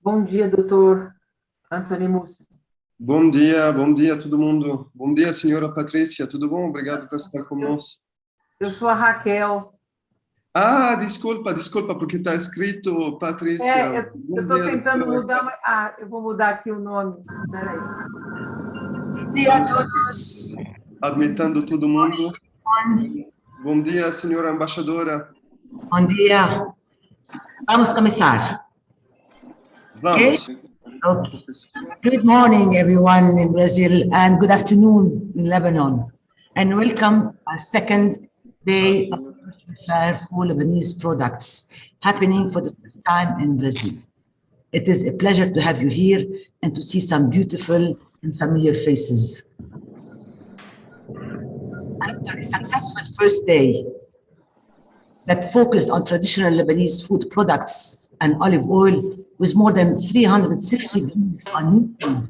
Bom dia, doutor Antônio Mussa. Bom dia todo mundo. Bom dia, senhora Patrícia, tudo bom? Obrigado por estar conosco. Eu sou a Raquel. Ah, desculpa, porque está escrito Patrícia. Eu estou tentando mudar, mas... eu vou mudar aqui o nome. Espera aí. Bom dia a todos. Admitando todo mundo. Bom dia, senhora embaixadora. Bom dia. Vamos começar. Vamos. Okay. Good morning, everyone in Brazil, and good afternoon in Lebanon. And welcome our second day of the Fair for Lebanese products, happening for the first time in Brazil. It is a pleasure to have you here and to see some beautiful and familiar faces. After a successful first day that focused on traditional Lebanese food products and olive oil, with more than 360 views on YouTube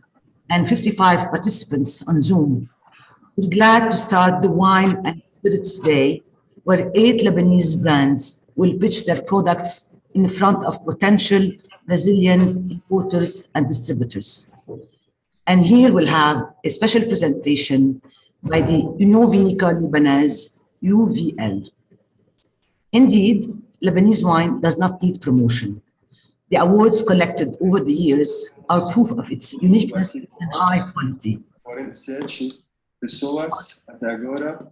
and 55 participants on Zoom, we're glad to start the Wine and Spirits Day, where 8 Lebanese brands will pitch their products in front of potential Brazilian importers and distributors. And here we'll have a special presentation by the Vinica Libaneses, UVL. Indeed, Lebanese wine does not need promotion. The awards collected over the years are proof of its uniqueness and high quality. 47 pessoas até agora.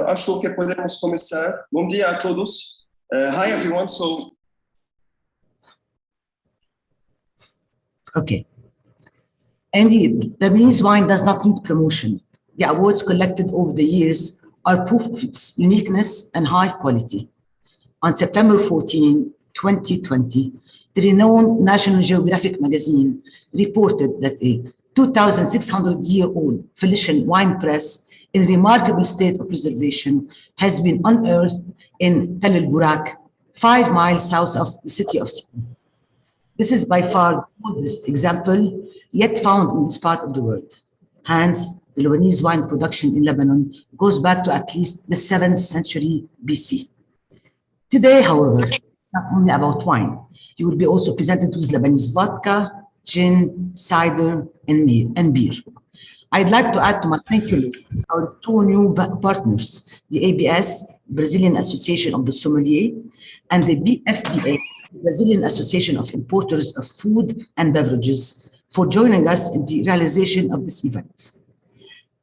Acho que podemos começar. Bom dia a todos. Hi everyone. Okay. Indeed, Lebanese wine does not need promotion. The awards collected over the years are proof of its uniqueness and high quality. On September 14, 2020, the renowned National Geographic magazine reported that a 2,600-year-old Felician wine press in remarkable state of preservation has been unearthed in Tel el-Burak, 5 miles south of the city of Sydney. This is by far the oldest example yet found in this part of the world. Hence, the Lebanese wine production in Lebanon goes back to at least the 7th century BC. Today, however, not only about wine, you will be also presented with Lebanese vodka, gin, cider, and beer. I'd like to add to my thank you list our 2 new partners, the ABS, Brazilian Association of the Sommelier, and the BFBA, Brazilian Association of Importers of Food and Beverages, for joining us in the realization of this event.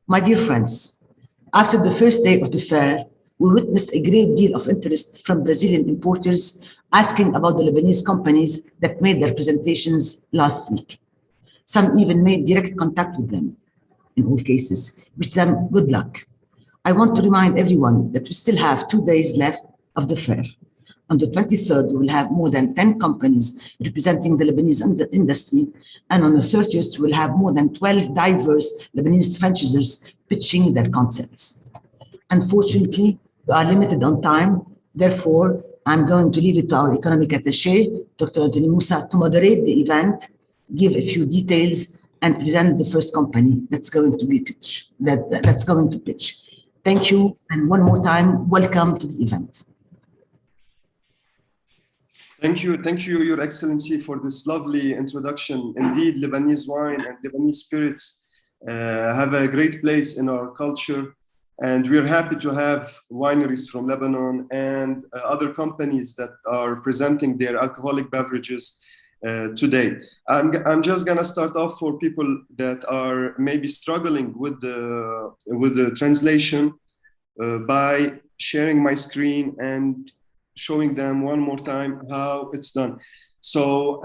My dear friends, after the first day of the fair, we witnessed a great deal of interest from Brazilian importers asking about the Lebanese companies that made their presentations last week. Some even made direct contact with them. In all cases, wish them good luck. I want to remind everyone that we still have 2 days left of the fair. On the 23rd, we will have more than 10 companies representing the Lebanese industry, and on the 30th, we will have more than 12 diverse Lebanese franchisors pitching their concepts. Unfortunately, we are limited on time. Therefore, I'm going to leave it to our economic attaché, Dr. Antony Musa, to moderate the event, give a few details, and present the first company that's going to be pitched. That's going to pitch. Thank you, and one more time, welcome to the event. Thank you, Your Excellency, for this lovely introduction. Indeed, Lebanese wine and Lebanese spirits have a great place in our culture, and we're happy to have wineries from Lebanon and other companies that are presenting their alcoholic beverages today. I'm just gonna start off for people that are maybe struggling with the translation by sharing my screen and showing them one more time how it's done. So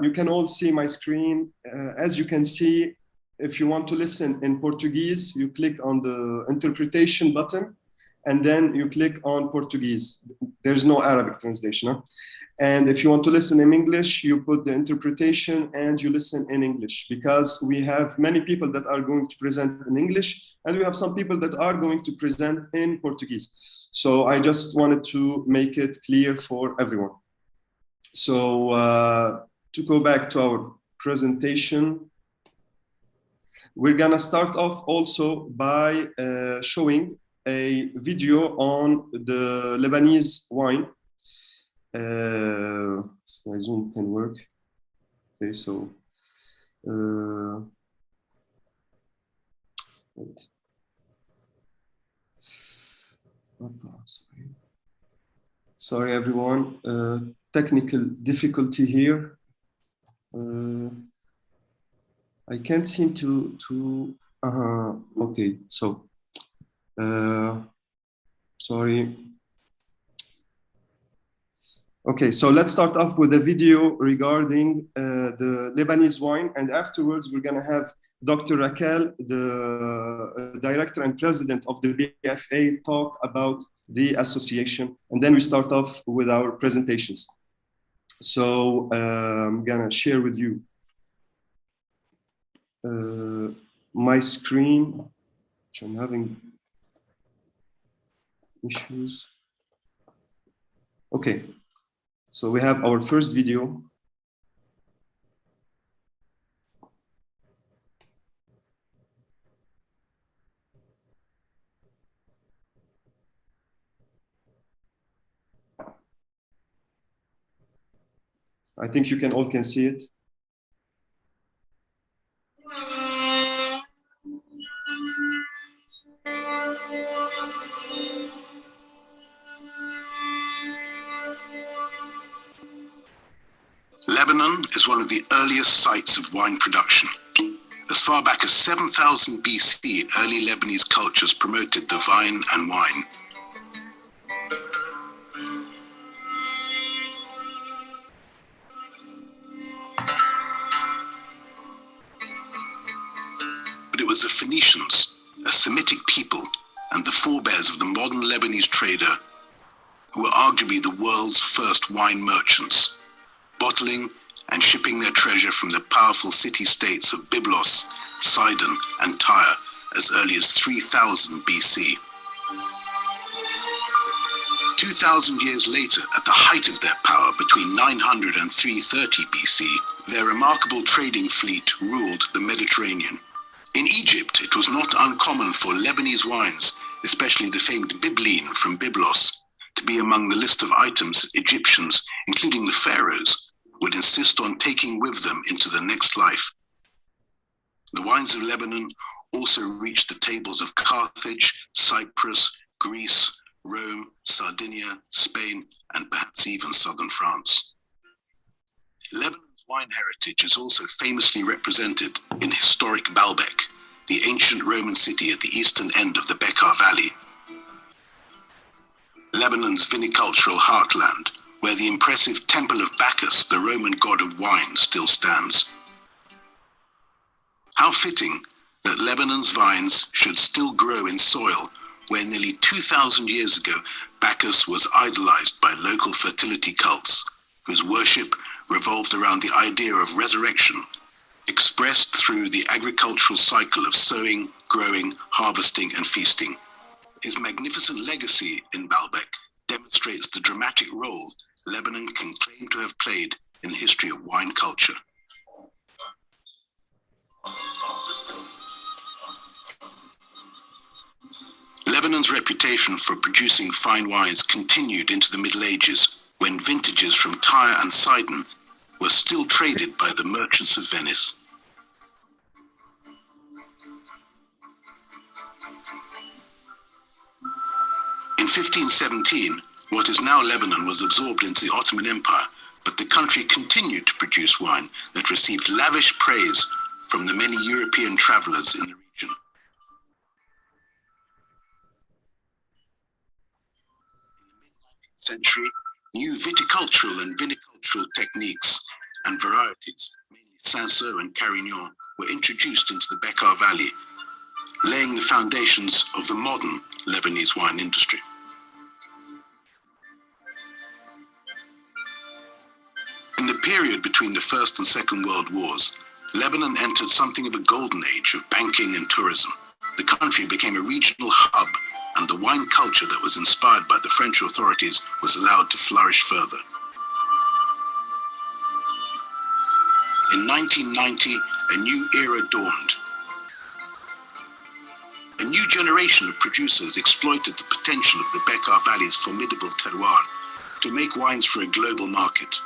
you can all see my screen. As you can see, if you want to listen in Portuguese, you click on the interpretation button. and then you click on Portuguese. There's no Arabic translation. Huh? And if you want to listen in English, you put the interpretation and you listen in English, because we have many people that are going to present in English, and we have some people that are going to present in Portuguese. So I just wanted to make it clear for everyone. So to go back to our presentation, we're gonna start off also by showing a video on the Lebanese wine. So my Zoom can work. Okay, so wait. Sorry everyone, technical difficulty here. I can't seem to okay, so sorry. Okay, so let's start off with a video regarding the Lebanese wine, and afterwards we're gonna have Dr. Raquel, the director and president of the BFA, talk about the association, and then we start off with our presentations. So I'm gonna share with you my screen, which I'm having issues. Okay. So we have our first video. I think you all can see it. Lebanon is one of the earliest sites of wine production. As far back as 7000 BC, early Lebanese cultures promoted the vine and wine. But it was the Phoenicians, a Semitic people, and the forebears of the modern Lebanese trader, who were arguably the world's first wine merchants, bottling and shipping their treasure from the powerful city-states of Byblos, Sidon, and Tyre as early as 3000 BC. 2,000 years later, at the height of their power, between 900 and 330 BC, their remarkable trading fleet ruled the Mediterranean. In Egypt, it was not uncommon for Lebanese wines, especially the famed Bibline from Byblos, to be among the list of items Egyptians, including the pharaohs, would insist on taking with them into the next life. The wines of Lebanon also reached the tables of Carthage, Cyprus, Greece, Rome, Sardinia, Spain, and perhaps even southern France. Lebanon's wine heritage is also famously represented in historic Baalbek, the ancient Roman city at the eastern end of the Bekaa Valley. Lebanon's vinicultural heartland, where the impressive Temple of Bacchus, the Roman god of wine, still stands. How fitting that Lebanon's vines should still grow in soil where nearly 2,000 years ago Bacchus was idolized by local fertility cults, whose worship revolved around the idea of resurrection, expressed through the agricultural cycle of sowing, growing, harvesting, and feasting. His magnificent legacy in Baalbek demonstrates the dramatic role Lebanon can claim to have played in the history of wine culture. Lebanon's reputation for producing fine wines continued into the Middle Ages, when vintages from Tyre and Sidon were still traded by the merchants of Venice. In 1517, what is now Lebanon was absorbed into the Ottoman Empire, but the country continued to produce wine that received lavish praise from the many European travelers in the region. In the mid-19th century, new viticultural and vinicultural techniques and varieties, mainly Cinsault and Carignan, were introduced into the Bekaa Valley. laying the foundations of the modern Lebanese wine industry. In the period between the First and Second World Wars, Lebanon entered something of a golden age of banking and tourism. The country became a regional hub, and the wine culture that was inspired by the French authorities was allowed to flourish further. In 1990, a new era dawned. A new generation of producers exploited the potential of the Bekaa Valley's formidable terroir to make wines for a global market.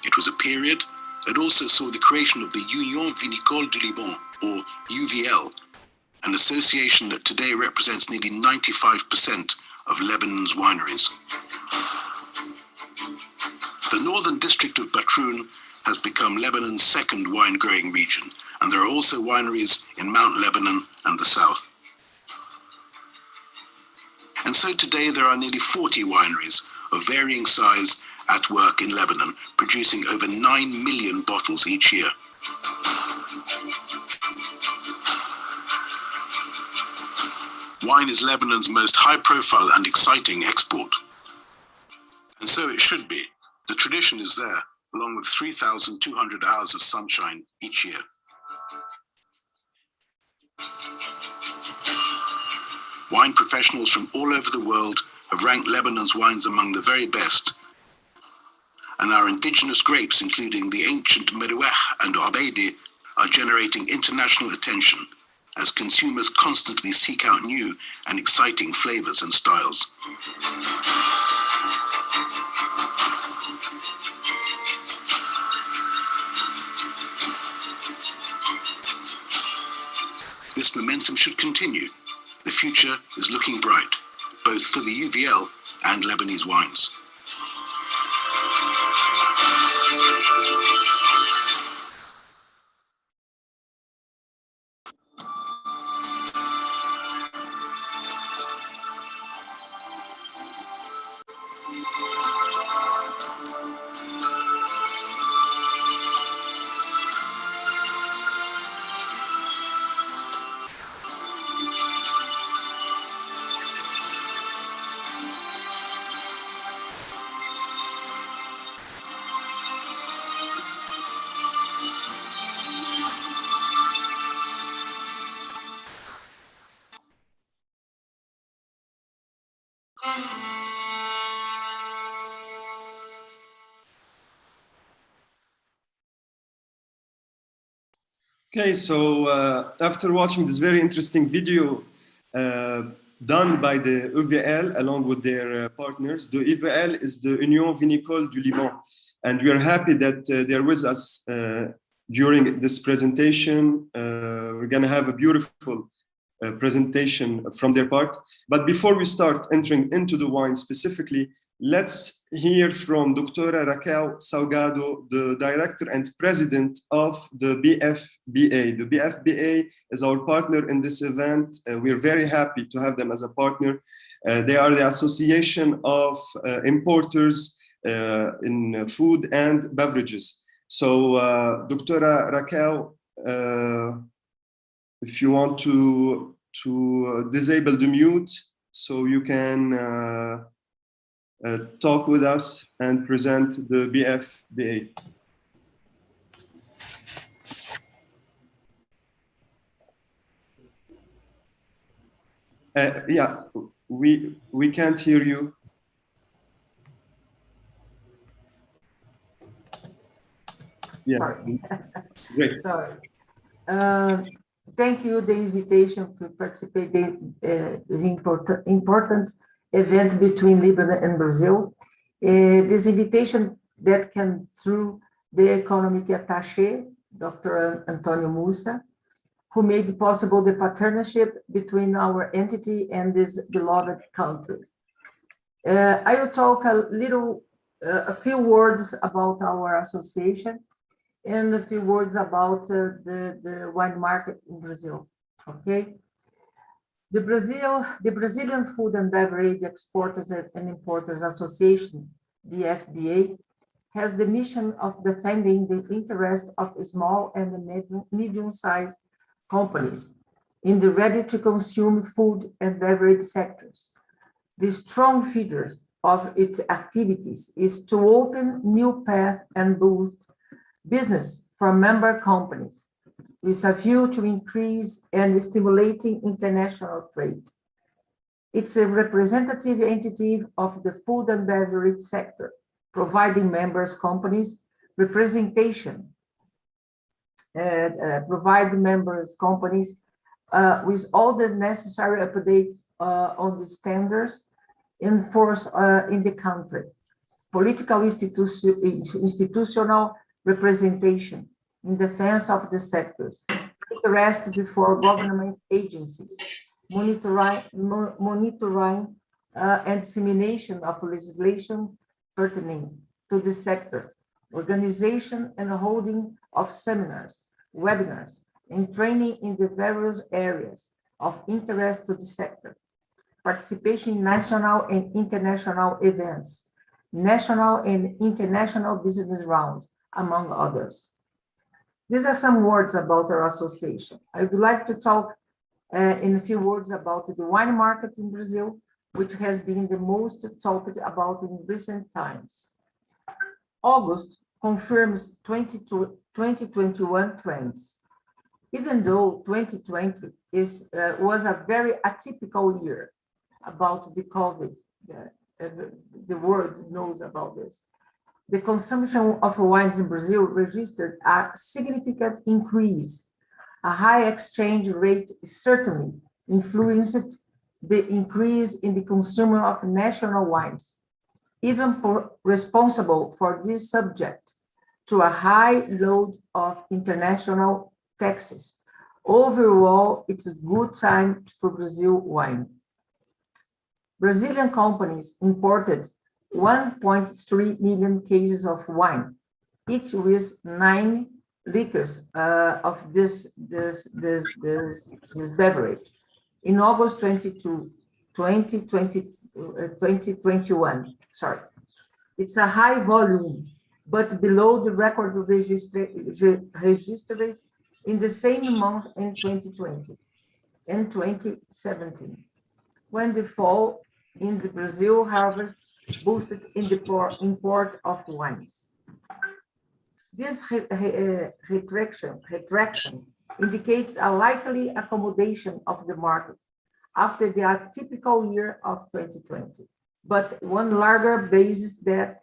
It was a period that also saw the creation of the Union Vinicole du Liban, or UVL, an association that today represents nearly 95% of Lebanon's wineries. The northern district of Batroun has become Lebanon's second wine-growing region, and there are also wineries in Mount Lebanon and the south. And so today there are nearly 40 wineries of varying size at work in Lebanon, producing over 9 million bottles each year. Wine is Lebanon's most high-profile and exciting export. And so it should be. The tradition is there, along with 3,200 hours of sunshine each year. Wine professionals from all over the world have ranked Lebanon's wines among the very best. And our indigenous grapes, including the ancient Meroueh and Obeidi, are generating international attention as consumers constantly seek out new and exciting flavors and styles. This momentum should continue. The future is looking bright, both for the UVL and Lebanese wines. Okay, so after watching this very interesting video done by the UVL along with their partners, the UVL is the Union Vinicole du Liban, and we are happy that they're with us during this presentation. We're going to have a beautiful presentation from their part. But before we start entering into the wine specifically, let's hear from Dr. Raquel Salgado, the director and president of the BFBA. The BFBA is our partner in this event. We're very happy to have them as a partner. They are the Association of Importers in Food and Beverages. So, Dr. Raquel, if you want to disable the mute so you can talk with us and present the BFBA. Yeah, we can't hear you. Yeah, great. Sorry. Thank you the invitation to participate in this important event between Lebanon and Brazil. This invitation that came through the economic attaché, Dr. Antonio Musa, who made possible the partnership between our entity and this beloved country. I will talk a few words about our association and a few words about the wine market in Brazil. Okay. The Brazilian Food and Beverage Exporters and Importers Association, BFBA, has the mission of defending the interest of small and medium-sized companies in the ready-to-consume food and beverage sectors. The strong features of its activities is to open new paths and boost business for member companies, with a view to increase and stimulating international trade. It's a representative entity of the food and beverage sector, providing members companies representation, provide members companies with all the necessary updates on the standards in force in the country, political institutional representation in defense of the sectors, interest before government agencies, monitoring and dissemination of legislation pertaining to the sector, organization and holding of seminars, webinars, and training in the various areas of interest to the sector, participation in national and international events, national and international business rounds, among others. These are some words about our association. I would like to talk in a few words about the wine market in Brazil, which has been the most talked about in recent times. August confirms 2021 trends. Even though 2020 was a very atypical year about the COVID, the world knows about this. The consumption of wines in Brazil registered a significant increase. A high exchange rate certainly influenced the increase in the consumption of national wines, even responsible for this subject to a high load of international taxes. Overall, it's a good time for Brazil wine. Brazilian companies imported 1.3 million cases of wine, each with 9 liters of this beverage. In August 2021, sorry. It's a high volume, but below the record registered in the same month in 2020 and 2017, when the fall in the Brazil harvest boosted in the import of wines. This retraction indicates a likely accommodation of the market after the atypical year of 2020, but one larger basis than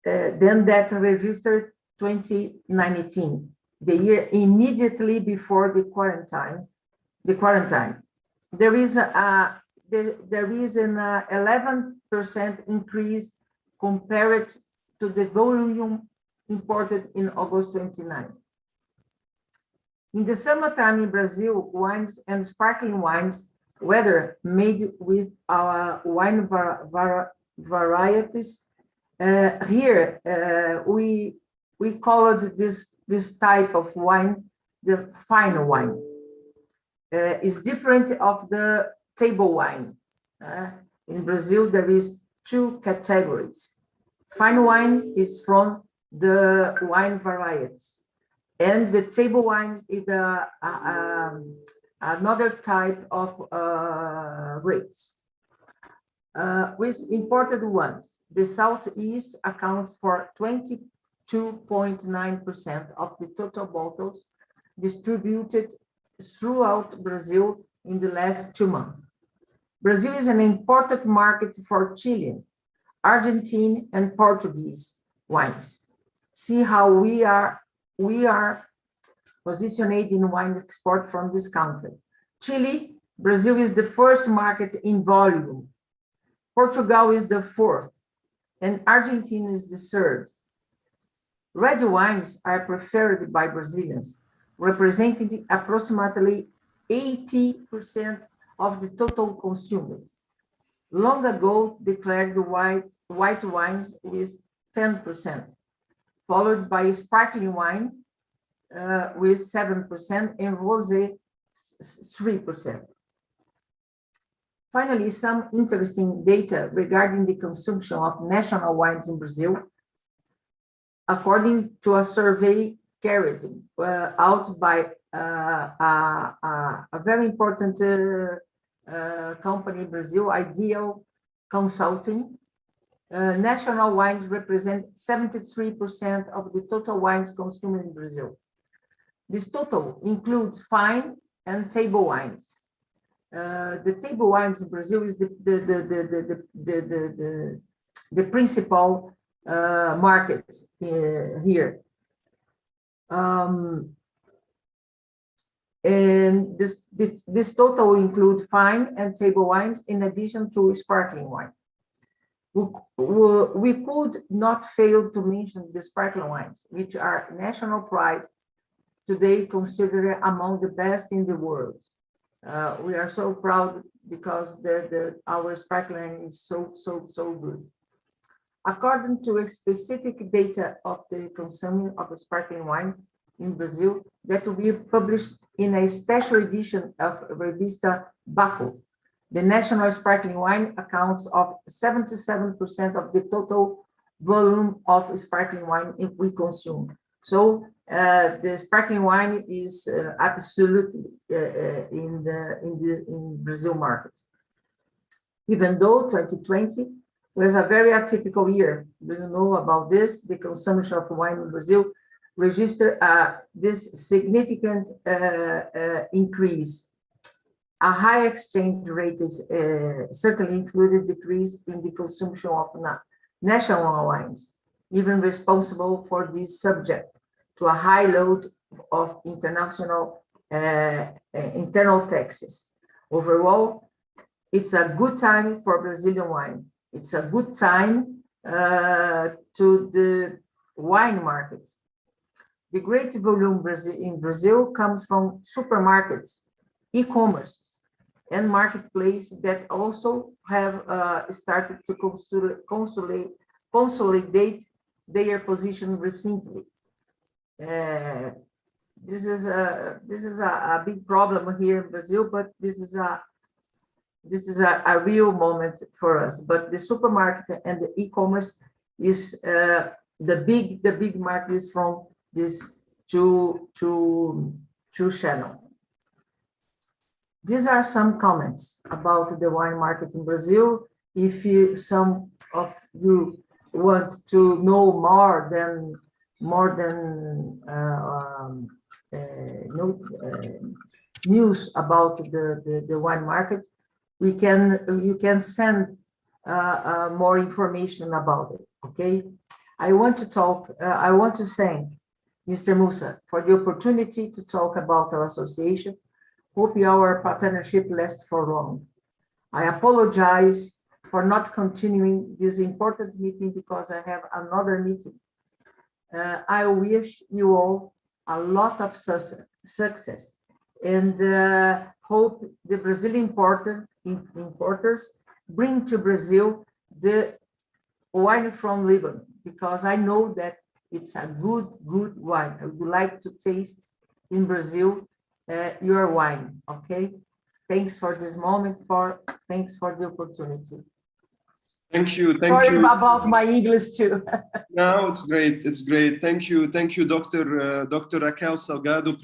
that registered 2019, the year immediately before the quarantine. There is an 11% increase compared to the volume imported in August 29. In the summertime in Brazil, wines and sparkling wines, whether made with our wine varieties, here we called this type of wine the fine wine. It's different of the table wine. In Brazil, there is 2 categories. Fine wine is from the wine varieties, and the table wine is another type of grapes. With imported ones, the Southeast accounts for 22.9% of the total bottles distributed throughout Brazil in the last 2 months. Brazil is an important market for Chilean, Argentine, and Portuguese wines. See how we are positioned in wine export from this country. Chile, Brazil is the first market in volume. Portugal is the 4th, and Argentina is the 3rd. Red wines are preferred by Brazilians, representing approximately 80% of the total consumed. Long ago declared white wines with 10%, followed by sparkling wine with 7% and rosé 3%. Finally, some interesting data regarding the consumption of national wines in Brazil. According to a survey carried out by a very important company in Brazil, Ideal Consulting. National wines represent 73% of the total wines consumed in Brazil. This total includes fine and table wines. The table wines in Brazil is the principal market here. And this total will include fine and table wines in addition to sparkling wine. We could not fail to mention the sparkling wines, which are national pride, today considered among the best in the world. We are so proud because our sparkling is so good. According to a specific data of the consumption of sparkling wine in Brazil, that will be published in a special edition of Revista Baco, the national sparkling wine accounts of 77% of the total volume of sparkling wine we consume. So the sparkling wine is absolutely in Brazil market. Even though 2020 was a very atypical year, do you know about this? The consumption of wine in Brazil registered this significant increase. A high exchange rate is certainly included decrease in the consumption of national wines, even responsible for this subject to a high load of internal taxes. Overall, it's a good time for Brazilian wine. It's a good time to the wine market. The great volume in Brazil comes from supermarkets, e-commerce, and marketplace that also have started to consolidate their position recently. This is a big problem here in Brazil, but this is a real moment for us. But the supermarket and the e-commerce is the big market is from this two channel. These are some comments about the wine market in Brazil. If some of you want to know more than news about the wine market, you can send more information about it. Okay, I want to thank Mr. Musa for the opportunity to talk about our association. Hope our partnership lasts for long. I apologize for not continuing this important meeting because I have another meeting. I wish you all a lot of success and hope the Brazilian importers bring to Brazil the wine from Líbano, because I know that it's a good wine. I would like to taste in Brazil your wine. Okay, thanks for this moment. Thanks for the opportunity. Thank you. Sorry about my English too. No, it's great. It's great. Thank you, Dr. Raquel Salgado,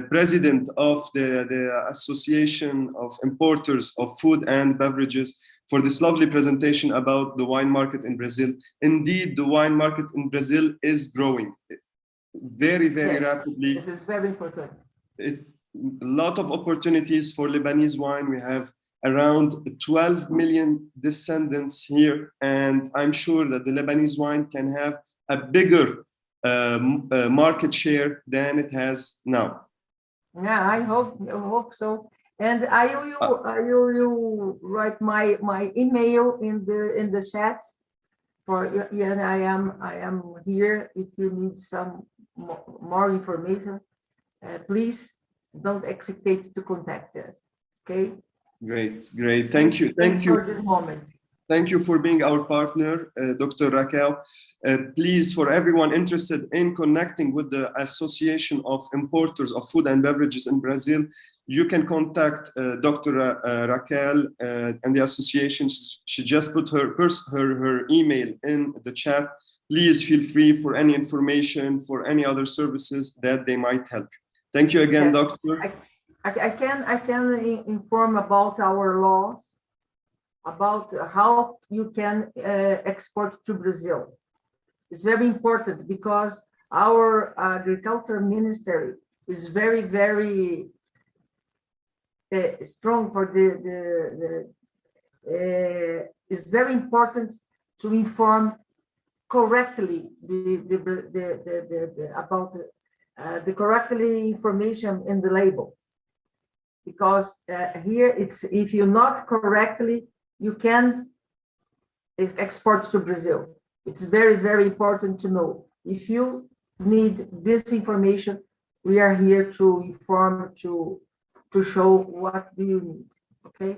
President of the Association of Importers of Food and Beverages, for this lovely presentation about the wine market in Brazil. Indeed, the wine market in Brazil is growing very rapidly. This is very important. A lot of opportunities for Lebanese wine. We have around 12 million descendants here, and I'm sure that the Lebanese wine can have a bigger market share than it has now. Yeah, I hope so. And I will write my email in the chat. And I am here if you need some more information. Please don't hesitate to contact us. Okay. Great. Thank you for this moment. Thank you for being our partner, Dr. Raquel. Please, for everyone interested in connecting with the Association of Importers of Food and Beverages in Brazil, you can contact Dr. Raquel and the association. She just put her email in the chat. Please feel free for any information, for any other services that they might help you. Thank you again, Yes. Doctor. I can inform about our laws, about how you can export to Brazil. It's very important because our agriculture ministry is very, very strong for it's very important to inform correctly about the correctly information in the label, because here it's, if you not correctly, you can export to Brazil. It's very, very important to know. If you need this information, we are here to inform, to show what do you need. Okay.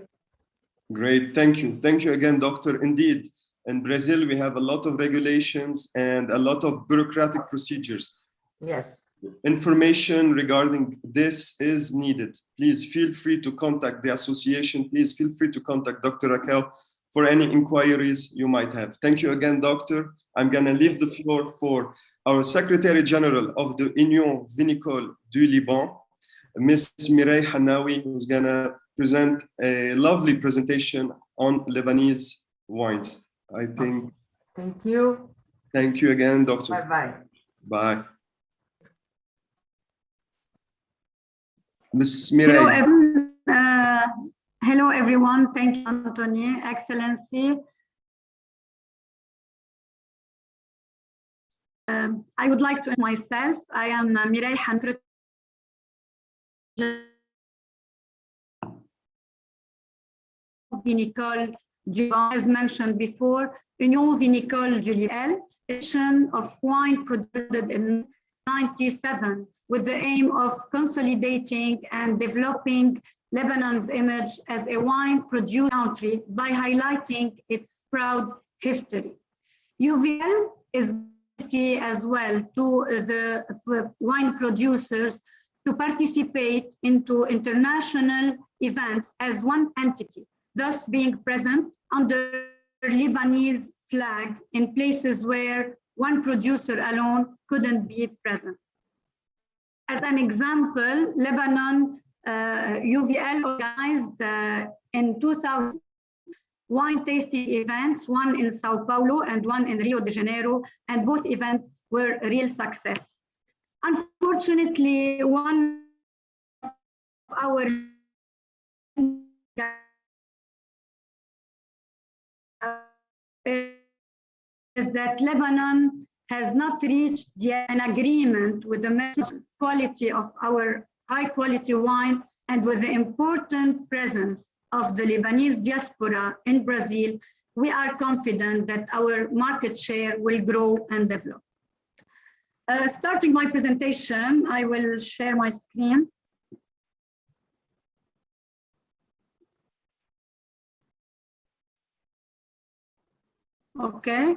Great, thank you. Thank you again, Doctor. Indeed, in Brazil, we have a lot of regulations and a lot of bureaucratic procedures. Yes. Information regarding this is needed. Please feel free to contact the association. Please feel free to contact Dr. Raquel for any inquiries you might have. Thank you again, Doctor. I'm gonna leave the floor for our Secretary General of the Union Vinicole du Liban, Ms. Mireille Hanawi, who's gonna present a lovely presentation on Lebanese wines. I think. Thank you. Thank you again, Doctor. Bye-bye. Bye. Ms. Mireille. Hello, everyone. Thank you, Anthony. Excellency. I would like to introduce myself. I am Mireille Hanawi, Vinicole du Liban, as mentioned before, Union Vinicole du Liban, edition of wine produced in 1997 with the aim of consolidating and developing Lebanon's image as a wine producing country by highlighting its proud history. UVL is as well to the wine producers to participate into international events as one entity, thus being present under Lebanese flag in places where one producer alone couldn't be present. As an example, Lebanon UVL organized in 2000 wine tasting events, one in Sao Paulo and one in Rio de Janeiro, and both events were a real success. Unfortunately, one of our is that Lebanon has not reached yet an agreement with the quality of our high quality wine and with the important presence of the Lebanese diaspora in Brazil. We are confident that our market share will grow and develop. Starting my presentation, I will share my screen. Okay.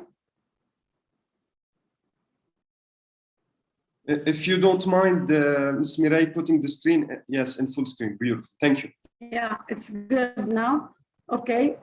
If you don't mind, Ms. Mireille, putting the screen, yes, in full screen, beautiful, thank you. Yeah, it's good now. Okay,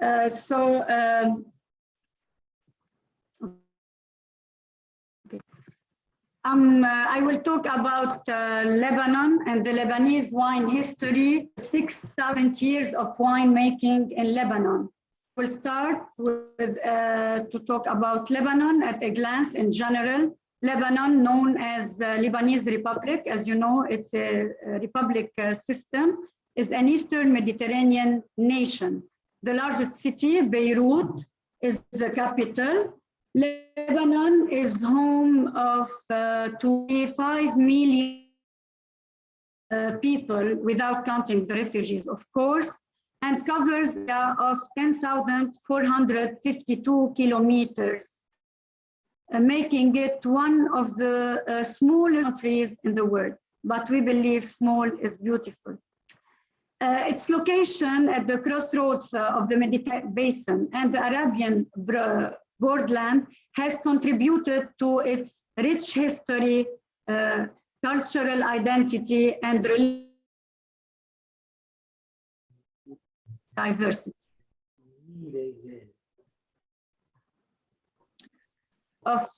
I will talk about Lebanon and the Lebanese wine history, 6,000 years of winemaking in Lebanon. We'll start with to talk about Lebanon at a glance in general. Lebanon, known as Lebanese Republic, as you know, it's a republic system, is an Eastern Mediterranean nation. The largest city, Beirut, is the capital. Lebanon is home of 25 million people, without counting the refugees, of course, and covers an area of 10,452 kilometers, making it one of the smallest countries in the world, but we believe small is beautiful. Its location at the crossroads of the Mediterranean basin and the Arabian borderland has contributed to its rich history, cultural identity, and diversity. Of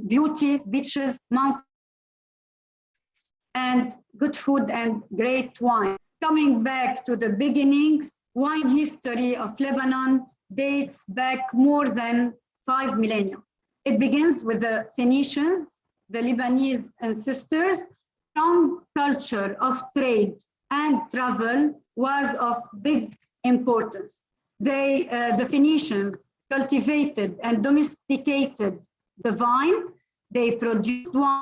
beauty, beaches, mountains, and good food and great wine. Coming back to the beginnings, wine history of Lebanon dates back more than 5 millennia. It begins with the Phoenicians, the Lebanese ancestors. Strong culture of trade and travel was of big importance. The Phoenicians cultivated and domesticated the vine. They produced wine.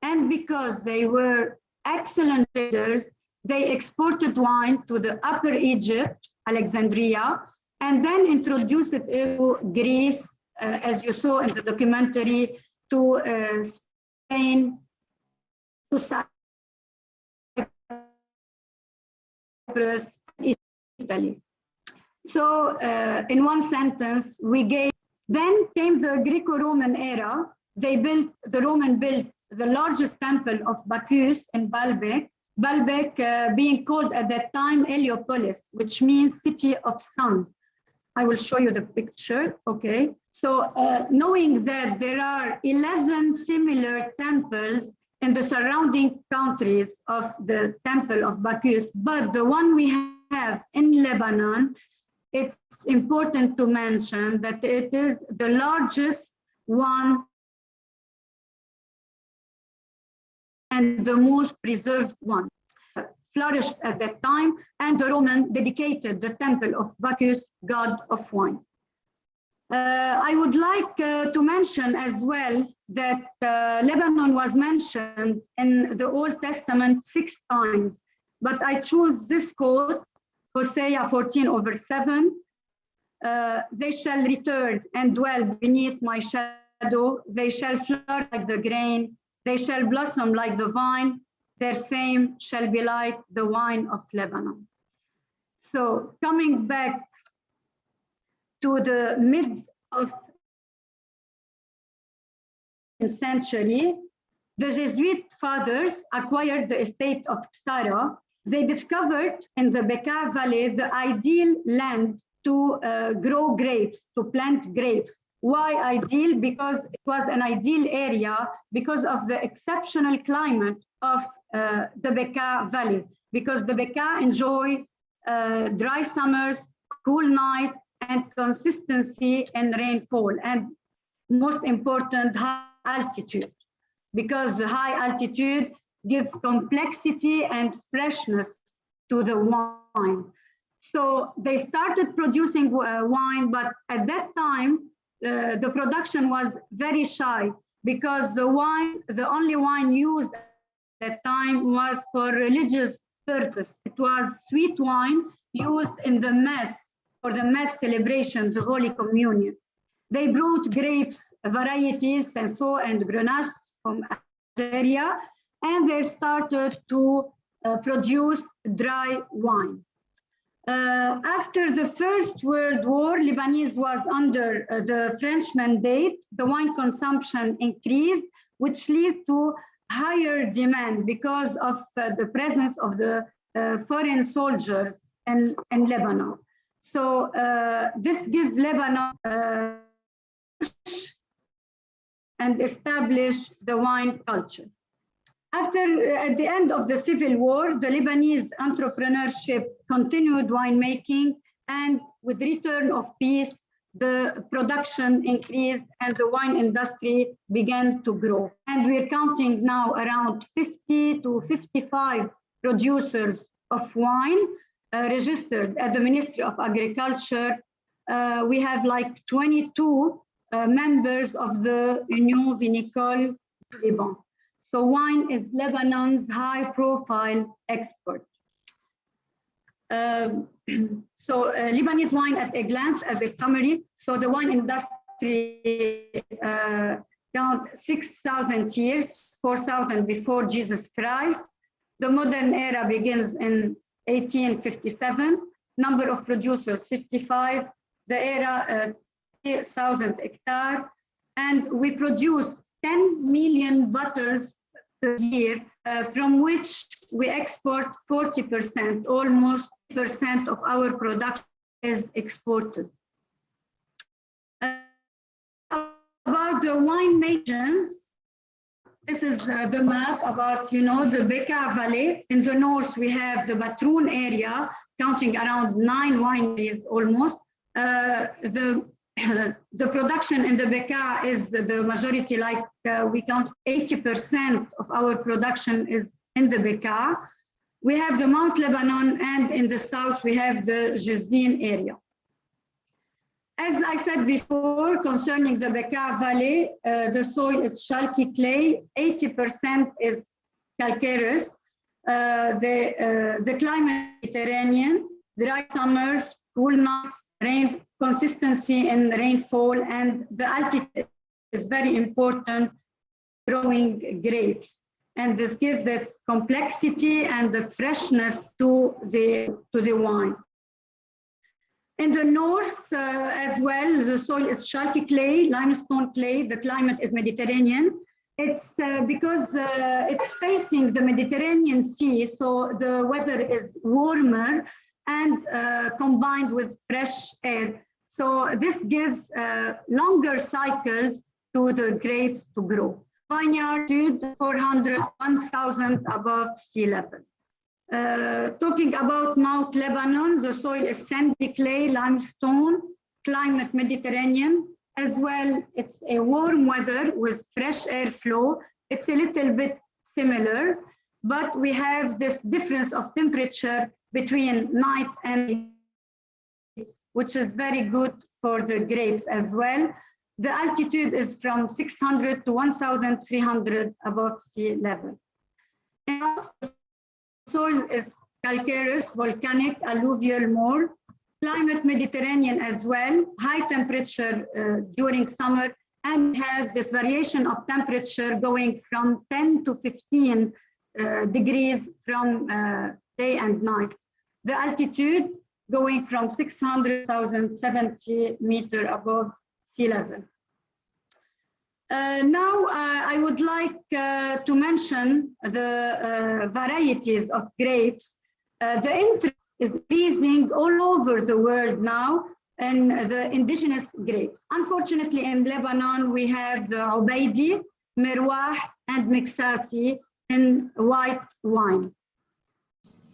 And because they were excellent traders, they exported wine to the Upper Egypt, Alexandria, and then introduced it to Greece, as you saw in the documentary, to Spain, to Cyprus, Italy. So in one sentence, then came the Greco-Roman era. The Roman built the largest temple of Bacchus in Baalbek, being called at that time Heliopolis, which means city of sun. I will show you the picture, okay? So knowing that there are 11 similar temples in the surrounding countries of the temple of Bacchus, but the one we have in Lebanon, it's important to mention that it is the largest one and the most preserved one. Flourished at that time, and the Roman dedicated the temple of Bacchus, god of wine. I would like to mention as well that Lebanon was mentioned in the Old Testament 6 times, but I choose this quote, Hosea 14:7. They shall return and dwell beneath my shadow. They shall flourish like the grain. They shall blossom like the vine. Their fame shall be like the wine of Lebanon. So coming back to the mid of the century, the Jesuit fathers acquired the estate of Ksara. They discovered in the Bekaa Valley the ideal land to grow grapes, to plant grapes. Why ideal? Because it was an ideal area because of the exceptional climate of the Bekaa Valley, because the Bekaa enjoys dry summers, cool night, and consistency in rainfall, and most important, high altitude, because the high altitude gives complexity and freshness to the wine. So they started producing wine, but at that time, the production was very shy because the only wine used at that time was for religious purpose. It was sweet wine used in the Mass, for the Mass celebration, the Holy Communion. They brought grapes, varieties, Cinsault and Grenache from Algeria, and they started to produce dry wine. After the First World War, Lebanese was under the French mandate. The wine consumption increased, which leads to higher demand because of the presence of the foreign soldiers in Lebanon. So this gives Lebanon and established the wine culture. At the end of the Civil War, the Lebanese entrepreneurship continued winemaking, and with return of peace, the production increased and the wine industry began to grow. And we're counting now around 50 to 55 producers of wine registered at the Ministry of Agriculture. We have like 22 members of the Union Vinicole Liban. So wine is Lebanon's high-profile export. Lebanese wine at a glance as a summary. So the wine industry count 6,000 years, 4,000 before Jesus Christ. The modern era begins in 1857. Number of producers, 55. The era, 3,000 hectares. And we produce 10 million bottles per year, from which we export 40%, almost 40% of our production is exported. About the wine nations, This is the map about, you know, the Bekaa Valley. In the north, we have the Batroun area, counting around 9 wineries almost. The production in the Bekaa is the majority, like we count 80% of our production is in the Bekaa. We have the Mount Lebanon, and in the south, we have the Jezin area. As I said before, concerning the Bekaa Valley, the soil is chalky clay, 80% is calcareous. The climate is Mediterranean, dry summers, cool nights, rain consistency in rainfall, and the altitude is very important growing grapes. And this gives this complexity and the freshness to the wine. In the north as well, the soil is chalky clay, limestone clay. The climate is Mediterranean. It's because it's facing the Mediterranean Sea, so the weather is warmer and combined with fresh air. So this gives longer cycles to the grapes to grow. Vineyard 400, 1,000 above sea level. Talking about Mount Lebanon, the soil is sandy clay, limestone, climate Mediterranean. As well, it's a warm weather with fresh air flow. It's a little bit similar, but we have this difference of temperature between night and day, which is very good for the grapes as well. The altitude is from 600 to 1,300 above sea level. And soil is calcareous, volcanic, alluvial more. Climate Mediterranean as well, high temperature during summer, and have this variation of temperature going from 10 to 15 degrees from day and night. The altitude going from 600,070 meters above sea level. Now I would like to mention the varieties of grapes. The interest is increasing all over the world now in the indigenous grapes. Unfortunately, in Lebanon, we have the Ubaidi, Mirwah, and Miksasi in white wine.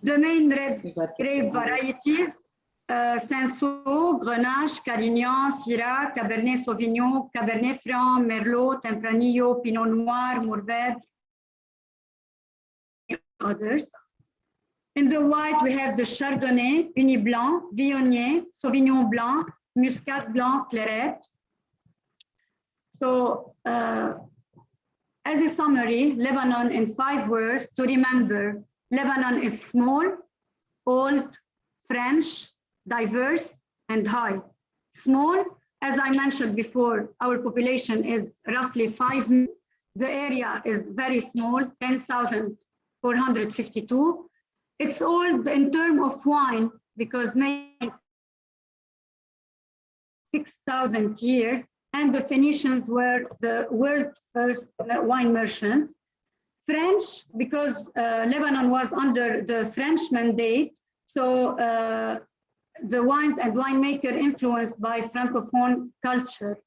The main red grape varieties, Cinsault, Grenache, Carignan, Syrah, Cabernet Sauvignon, Cabernet Franc, Merlot, Tempranillo, Pinot Noir, Mourvèdre, and others. In the white, we have the Chardonnay, Uni Blanc, Viognier, Sauvignon Blanc, Muscat Blanc, Clairette. So, as a summary, Lebanon in 5 words to remember: Lebanon is small, old, French, diverse, and high. Small, as I mentioned before, our population is roughly 5 million. The area is very small, 10,452. It's old in terms of wine because maybe 6,000 years, and the Phoenicians were the world's first wine merchants. French, because Lebanon was under the French mandate, so the wines and winemaker influenced by Francophone culture.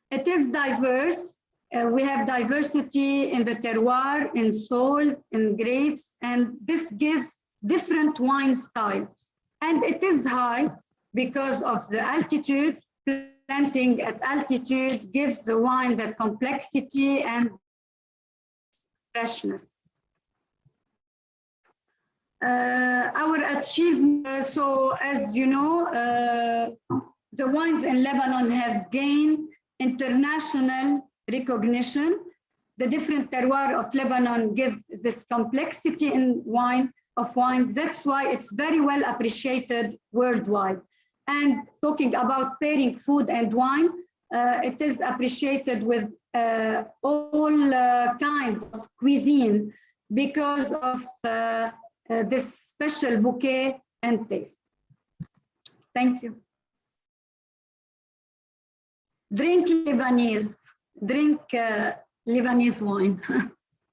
It is diverse. We have diversity in the terroir, in soils, in grapes, and this gives different wine styles. And it is high because of the altitude. Planting at altitude gives the wine that complexity and freshness. Our achievement, so as you know, the wines in Lebanon have gained international recognition. The different terroir of Lebanon gives this complexity in wines. That's why it's very well appreciated worldwide. And talking about pairing food and wine, it is appreciated with all kinds of cuisine because of this special bouquet and taste. Thank you. Drink Lebanese. Drink Lebanese wine.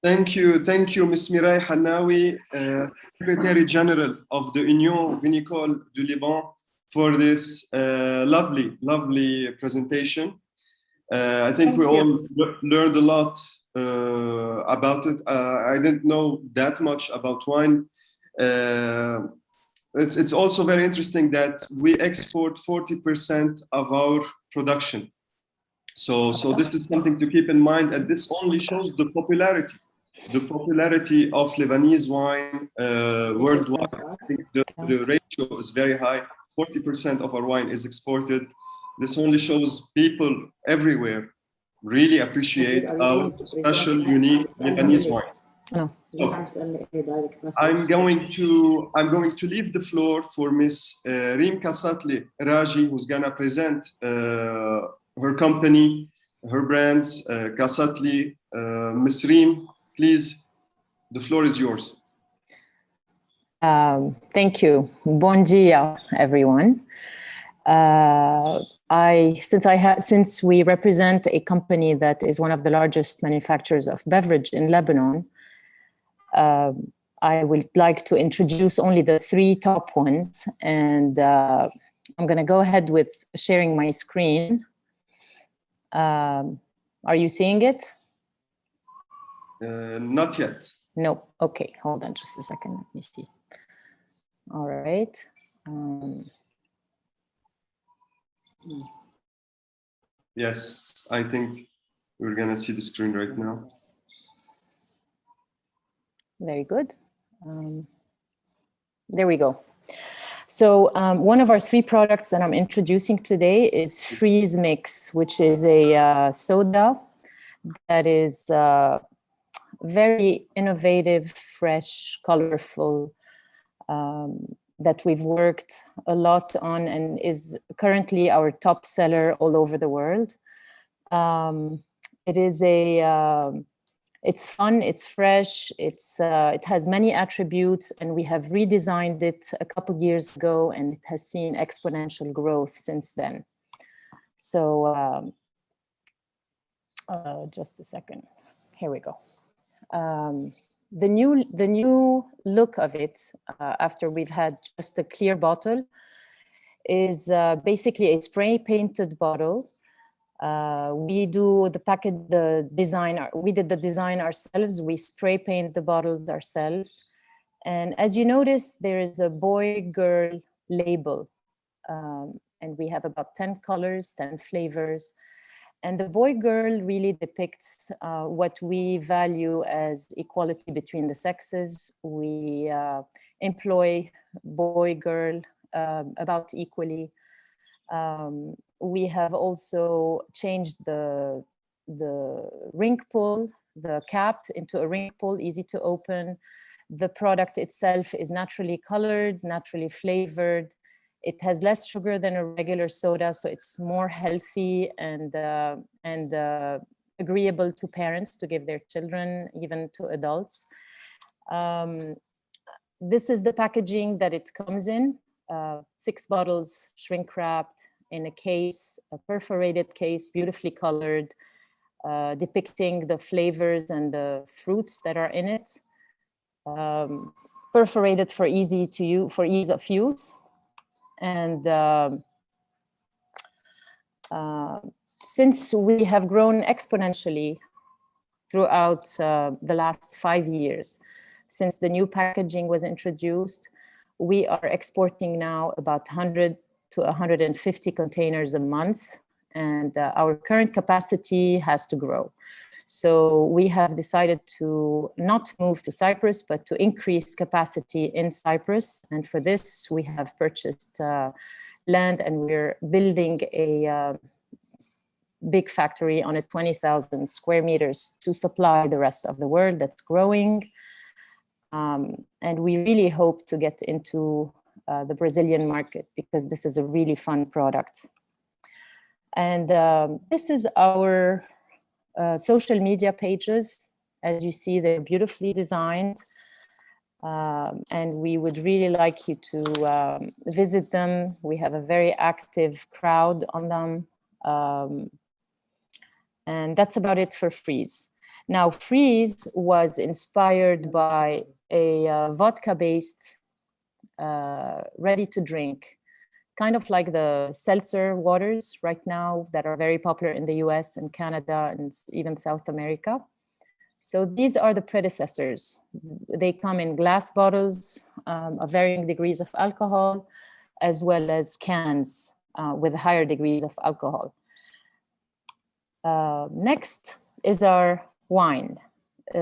Thank you, Ms. Mirai Hanawi, Secretary General of the Union Vinicole du Liban, for this lovely presentation. I think we all learned a lot about it. I didn't know that much about wine. It's also very interesting that we export 40% of our production. So this is something to keep in mind, and this only shows the popularity of Lebanese wine worldwide. I think the ratio is very high. 40% of our wine is exported. This only shows people everywhere really appreciate our special, unique Lebanese wine. No. So, I'm going to leave the floor for Miss Reem Kasatli Raji, who's gonna present her company, her brands, Kasatli. Miss Reem, please, the floor is yours. Thank you. Bon dia, everyone. Since we represent a company that is one of the largest manufacturers of beverage in Lebanon, I would like to introduce only the 3 top ones, and I'm going to go ahead with sharing my screen. Are you seeing it? Not yet. No. Okay, hold on just a second. Let me see. All right. Yes, I think we're going to see the screen right now. Very good. There we go. So one of our 3 products that I'm introducing today is Freeze Mix, which is a soda that is very innovative, fresh, colorful, that we've worked a lot on and is currently our top seller all over the world. It is it's fun, it's fresh, it has many attributes, and we have redesigned it a couple years ago, and it has seen exponential growth since then. So just a second, here we go. The new look of it, after we've had just a clear bottle, is basically a spray painted bottle. We do the design. We did the design ourselves. We spray paint the bottles ourselves. And as you notice, there is a boy-girl label. And we have about 10 colors, 10 flavors. And the boy-girl really depicts what we value as equality between the sexes. We employ boy-girl about equally. We have also changed the ring pull, the cap, into a ring pull, easy to open. The product itself is naturally colored, naturally flavored. It has less sugar than a regular soda, so it's more healthy and agreeable to parents to give their children, even to adults. This is the packaging that it comes in. 6 bottles, shrink wrapped, in a case, a perforated case, beautifully colored, depicting the flavors and the fruits that are in it. Perforated for ease of use. And since we have grown exponentially throughout the last 5 years, since the new packaging was introduced, we are exporting now about 100 to 150 containers a month, and our current capacity has to grow. So we have decided to not move to Cyprus, but to increase capacity in Cyprus. And for this, we have purchased land, and we're building a big factory on 20,000 square meters to supply the rest of the world that's growing. And we really hope to get into the Brazilian market, because this is a really fun product. And this is our social media pages. As you see, they're beautifully designed. And we would really like you to visit them. We have a very active crowd on them. And that's about it for Freeze. Now, Freeze was inspired by a vodka-based ready-to-drink, kind of like the seltzer waters right now that are very popular in the US and Canada and even South America. So these are the predecessors. They come in glass bottles of varying degrees of alcohol, as well as cans with higher degrees of alcohol. Next is our wine.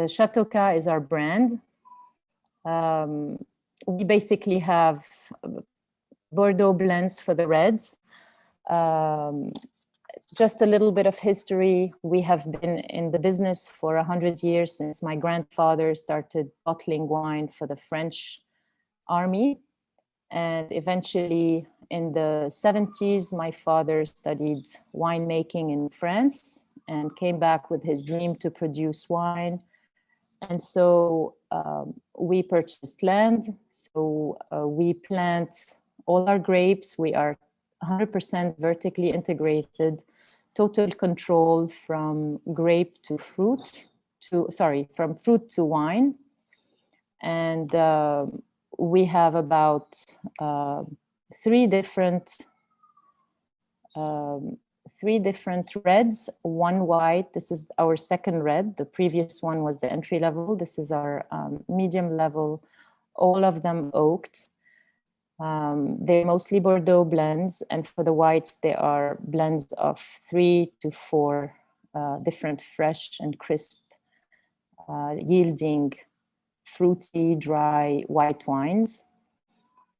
Chateauca is our brand. We basically have Bordeaux blends for the reds. Just a little bit of history. We have been in the business for 100 years since my grandfather started bottling wine for the French army. And eventually in the 70s, my father studied winemaking in France and came back with his dream to produce wine. And so we purchased land. So we plant all our grapes. We are 100% vertically integrated, total control from grape to fruit, from fruit to wine. And we have about three different reds, one white. This is our second red. The previous one was the entry level. This is our medium level, all of them oaked. They're mostly Bordeaux blends, and for the whites, they are blends of 3 to 4 different fresh and crisp, yielding fruity, dry white wines.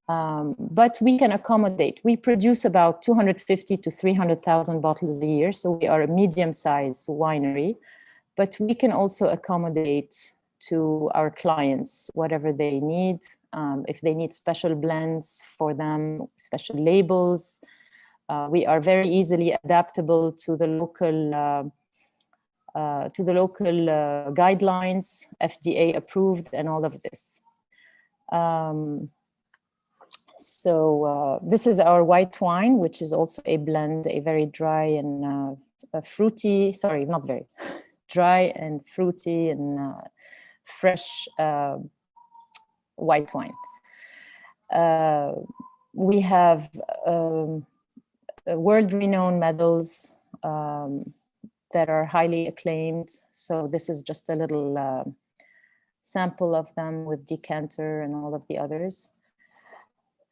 But we can accommodate. We produce about 250 to 300,000 bottles a year, so we are a medium-sized winery, but we can also accommodate to our clients whatever they need. If they need special blends for them, special labels, we are very easily adaptable to the local guidelines, FDA approved, and all of this. This is our white wine, which is also a blend, a very dry and fruity. Sorry, not very dry and fruity and fresh white wine. We have world-renowned medals that are highly acclaimed. So this is just a little sample of them with decanter and all of the others.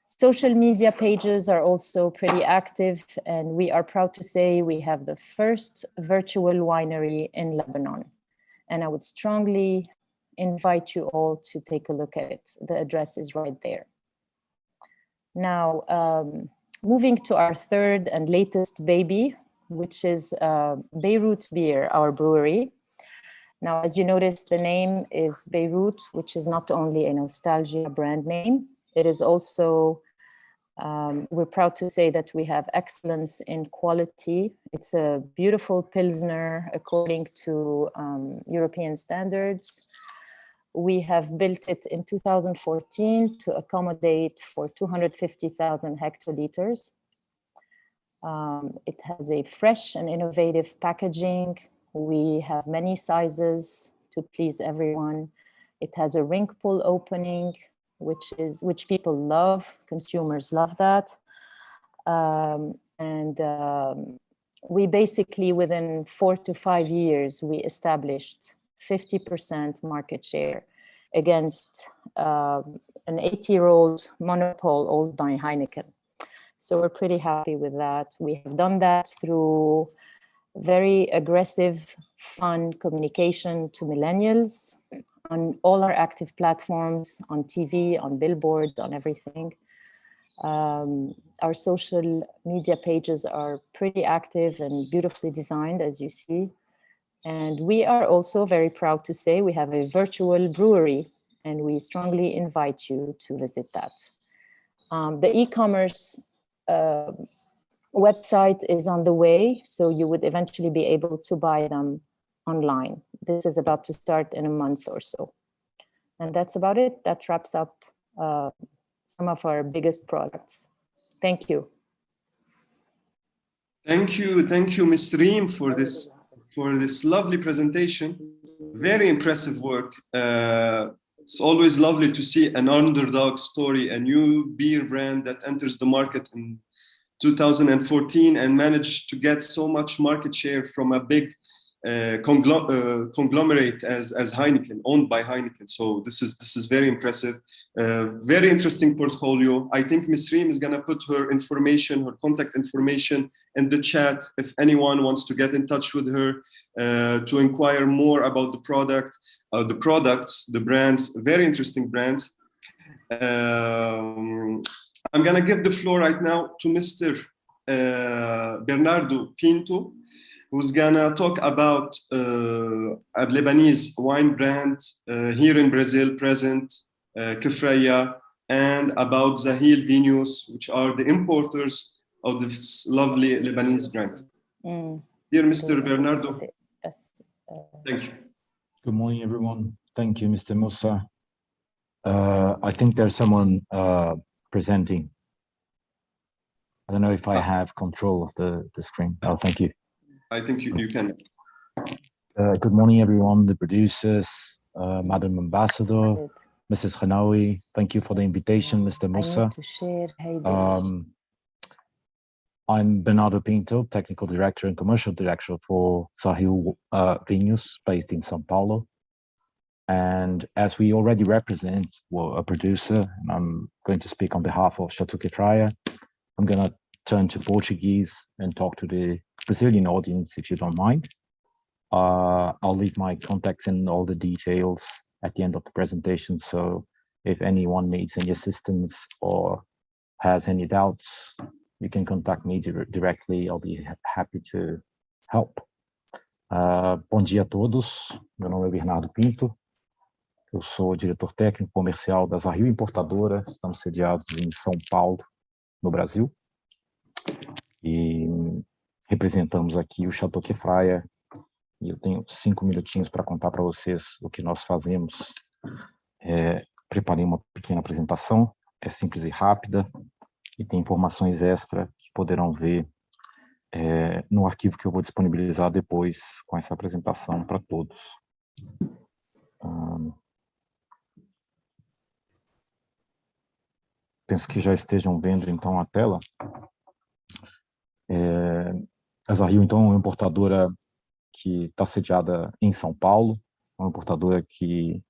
Social media pages are also pretty active, and we are proud to say we have the first virtual winery in Lebanon. And I would strongly invite you all to take a look at it. The address is right there. Now, moving to our third and latest baby, which is Beirut Beer, our brewery. Now, as you notice, the name is Beirut, which is not only a nostalgia brand name, it is also, we're proud to say that we have excellence in quality. It's a beautiful Pilsner according to European standards. We have built it in 2014 to accommodate for 250,000 hectoliters. It has a fresh and innovative packaging. We have many sizes to please everyone. It has a ring pull opening, which people love. Consumers love that. We basically, within 4 to 5 years, we established 50% market share against an 80-year-old monopole owned by Heineken. So we're pretty happy with that. We have done that through very aggressive, fun communication to millennials on all our active platforms, on TV, on billboards, on everything. Our social media pages are pretty active and beautifully designed, as you see. And we are also very proud to say we have a virtual brewery, and we strongly invite you to visit that. The e-commerce website is on the way, so you would eventually be able to buy them online. This is about to start in a month or so. And that's about it. That wraps up some of our biggest products. Thank you. Thank you, Ms. Reem, for this lovely presentation. Very impressive work. It's always lovely to see an underdog story, a new beer brand that enters the market in 2014 and managed to get so much market share from a big conglomerate as Heineken, owned by Heineken. So this is very impressive. Very interesting portfolio. I think Ms. Reem is gonna put her information, her contact information in the chat if anyone wants to get in touch with her to inquire more about the product, the products, the brands, very interesting brands. I'm gonna give the floor right now to Mr. Bernardo Pinto, who's gonna talk about a Lebanese wine brand here in Brazil present, Feira, and about Zahil Vinhos, which are the importers of this lovely Lebanese brand. Dear Mr. Bernardo, thank you. Good morning, everyone. Thank you, Mr. Musa. I think there's someone presenting. I don't know if I have control of the screen. Oh, thank you. I think you can. Good morning, everyone, the producers, Madam Ambassador, Mrs. Khanawi. Thank you for the invitation, Mr. Musa. I'm Bernardo Pinto, Technical Director and Commercial Director for Zahil Vinhos, based in São Paulo. And as we already represent a producer, and I'm going to speak on behalf of Chateau Feira, I'm going to turn to Portuguese and talk to the Brazilian audience, if you don't mind. I'll leave my contacts and all the details at the end of the presentation. So if anyone needs any assistance or has any doubts, you can contact me directly. I'll be happy to help. Bom dia a todos. Meu nome é Bernardo Pinto. Eu sou diretor técnico comercial da Zahil Importadora. Estamos sediados em São Paulo, no Brasil. E representamos aqui o Chateau Feira. E eu tenho 5 minutinhos para contar para vocês o que nós fazemos. Preparei uma pequena apresentação, é simples e rápida, e tem informações extra que poderão ver no arquivo que eu vou disponibilizar depois com essa apresentação para todos. Penso que já estejam vendo então a tela. A Zahil, então, é uma importadora que está sediada em São Paulo, uma importadora que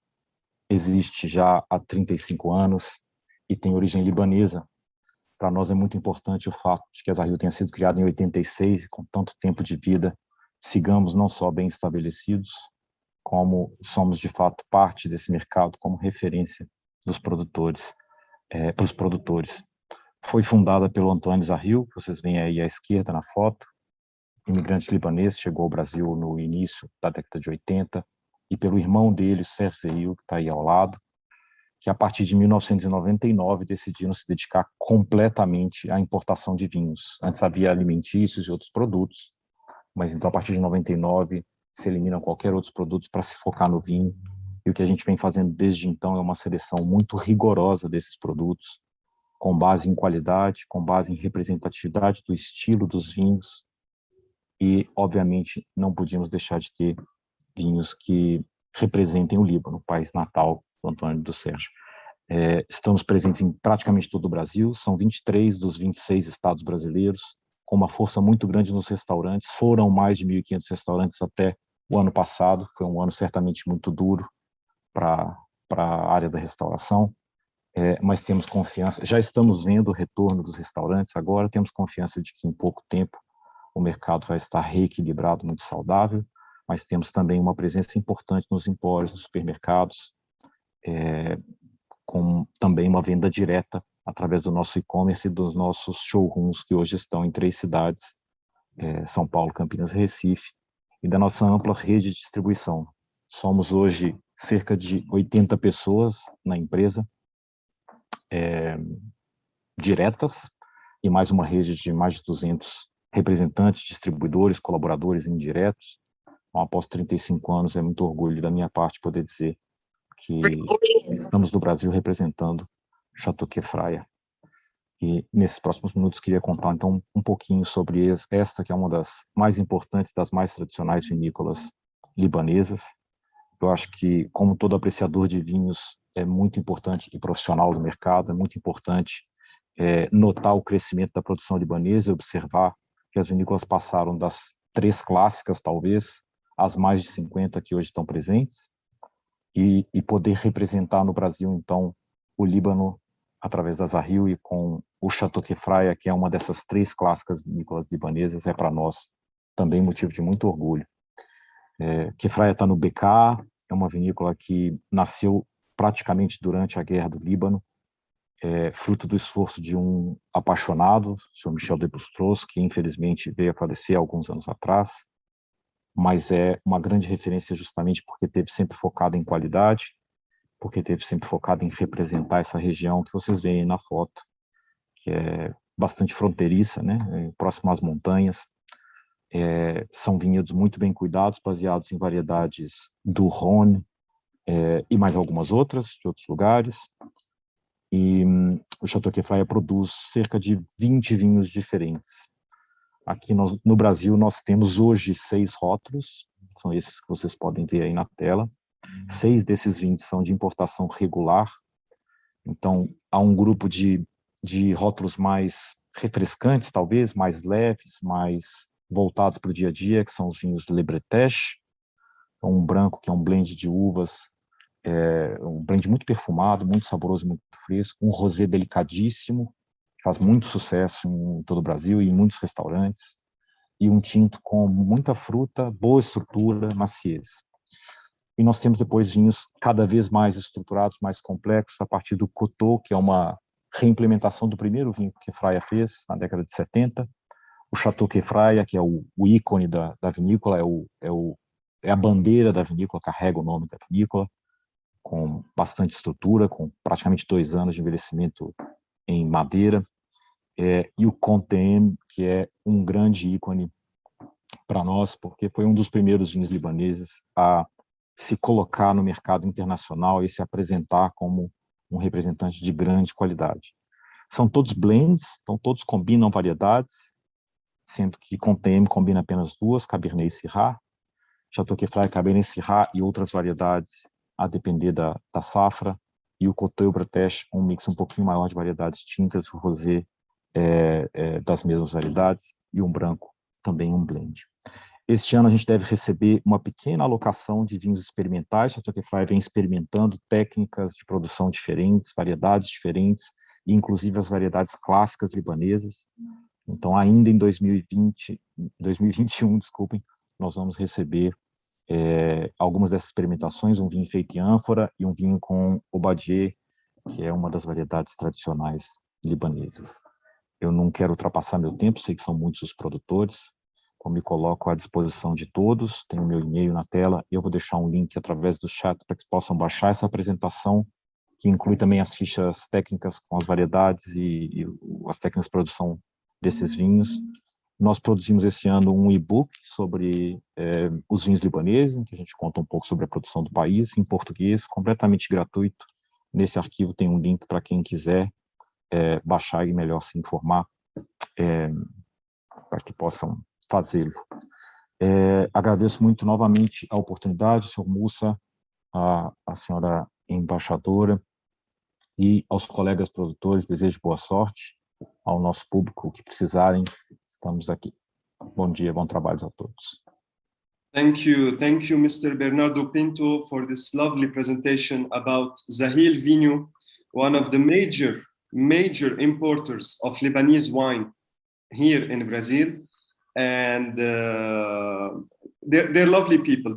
existe já há 35 anos e tem origem libanesa. Para nós é muito importante o fato de que a Zahil tenha sido criada em 86 e com tanto tempo de vida, sigamos não só bem estabelecidos, como somos de fato parte desse mercado como referência dos produtores, para os produtores. Foi fundada pelo Antônio Zahil, que vocês veem aí à esquerda na foto, imigrante libanês, chegou ao Brasil no início da década de 80, e pelo irmão dele, o Sérgio Zahil, que está aí ao lado, que a partir de 1999 decidiram se dedicar completamente à importação de vinhos. Antes havia alimentícios e outros produtos, mas então a partir de 99 se eliminam qualquer outros produtos para se focar no vinho, e o que a gente vem fazendo desde então é uma seleção muito rigorosa desses produtos, com base em qualidade, com base em representatividade do estilo dos vinhos, e, obviamente, não podíamos deixar de ter vinhos que representem o Líbano, o país natal do Antônio e do Sérgio. Estamos presentes em praticamente todo o Brasil, são 23 dos 26 estados brasileiros, com uma força muito grande nos restaurantes. Foram mais de 1.500 restaurantes até o ano passado, foi um ano certamente muito duro para a área da restauração, mas temos confiança, já estamos vendo o retorno dos restaurantes agora, temos confiança de que em pouco tempo o mercado vai estar reequilibrado, muito saudável, mas temos também uma presença importante nos empórios, nos supermercados, com também uma venda direta através do nosso e-commerce e dos nossos showrooms, que hoje estão em 3 cidades, São Paulo, Campinas e Recife, e da nossa ampla rede de distribuição. Somos hoje cerca de 80 pessoas na empresa, diretas, e mais uma rede de mais de 200 representantes, distribuidores, colaboradores indiretos. Então, após 35 anos, é muito orgulho da minha parte poder dizer que estamos no Brasil representando Chateau Feira. E nesses próximos minutos queria contar então um pouquinho sobre esta, que é uma das mais importantes, das mais tradicionais vinícolas libanesas. Eu acho que, como todo apreciador de vinhos, é muito importante, e profissional do mercado, é muito importante notar o crescimento da produção libanesa e observar que as vinícolas passaram das 3 clássicas, talvez, as mais de 50 que hoje estão presentes, e poder representar no Brasil, então, o Líbano, através da Zahil e com o Chateau Kefraya, que é uma dessas 3 clássicas vinícolas libanesas, é para nós também motivo de muito orgulho. Kefraya está no BK, é uma vinícola que nasceu praticamente durante a Guerra do Líbano, fruto do esforço de um apaixonado, o Sr. Michel de Bustros, que infelizmente veio a falecer alguns anos atrás, mas é uma grande referência justamente porque teve sempre focado em qualidade, porque teve sempre focado em representar essa região que vocês veem aí na foto, que é bastante fronteiriça, né, próximo às montanhas. São vinhedos muito bem cuidados, baseados em variedades do Rhône e mais algumas outras, de outros lugares. E o Chateau Kefraya produz cerca de 20 vinhos diferentes. Aqui no Brasil nós temos hoje 6 rótulos, são esses que vocês podem ver aí na tela. 6 desses 20 são de importação regular. Então, há um grupo de rótulos mais refrescantes, talvez, mais leves, mais voltados para o dia a dia, que são os vinhos Le Bretèche, um branco que é um blend de uvas, um blend muito perfumado, muito saboroso, muito fresco, um rosé delicadíssimo, que faz muito sucesso em todo o Brasil e em muitos restaurantes, e um tinto com muita fruta, boa estrutura, maciez. E nós temos depois vinhos cada vez mais estruturados, mais complexos, a partir do Coteau, que é uma reimplementação do primeiro vinho que Kefraya fez na década de 70, o Chateau Kefraya, que é o ícone da vinícola, é a bandeira da vinícola, carrega o nome da vinícola, com bastante estrutura, com praticamente 2 anos de envelhecimento em madeira, e o Acompanhe, que é um grande ícone para nós, porque foi um dos primeiros vinhos libaneses a se colocar no mercado internacional e se apresentar como um representante de grande qualidade. São todos blends, então todos combinam variedades, sendo que Acompanhe combina apenas 2, Cabernet e Syrah, Chateau Kefraya, Cabernet Syrah e outras variedades, a depender da safra, e o Coteau e o Bretèche, um mix um pouquinho maior de variedades tintas, o rosé das mesmas variedades, e um branco, também um blend. Este ano a gente deve receber uma pequena alocação de vinhos experimentais. A Chateau Kefraya vem experimentando técnicas de produção diferentes, variedades diferentes, e inclusive as variedades clássicas libanesas. Então, ainda em 2021, desculpem, nós vamos receber algumas dessas experimentações, um vinho feito em ânfora e um vinho com Obadier, que é uma das variedades tradicionais libanesas. Eu não quero ultrapassar meu tempo, sei que são muitos os produtores, eu me coloco à disposição de todos, tem o meu e-mail na tela, eu vou deixar um link através do chat para que possam baixar essa apresentação, que inclui também as fichas técnicas com as variedades e as técnicas de produção desses vinhos. Nós produzimos esse ano um e-book sobre os vinhos libaneses, em que a gente conta um pouco sobre a produção do país, em português, completamente gratuito. Nesse arquivo tem um link para quem quiser baixar e melhor se informar, para que possam fazê-lo. Agradeço muito novamente a oportunidade, senhor Mussa, a senhora embaixadora e aos colegas produtores. Desejo boa sorte ao nosso público, que precisarem, estamos aqui. Bom dia, bom trabalho a todos. Thank you, Mr. Bernardo Pinto, for this lovely presentation about Zahil Vinho, one of the major importers of Lebanese wine here in Brazil. And they're lovely people.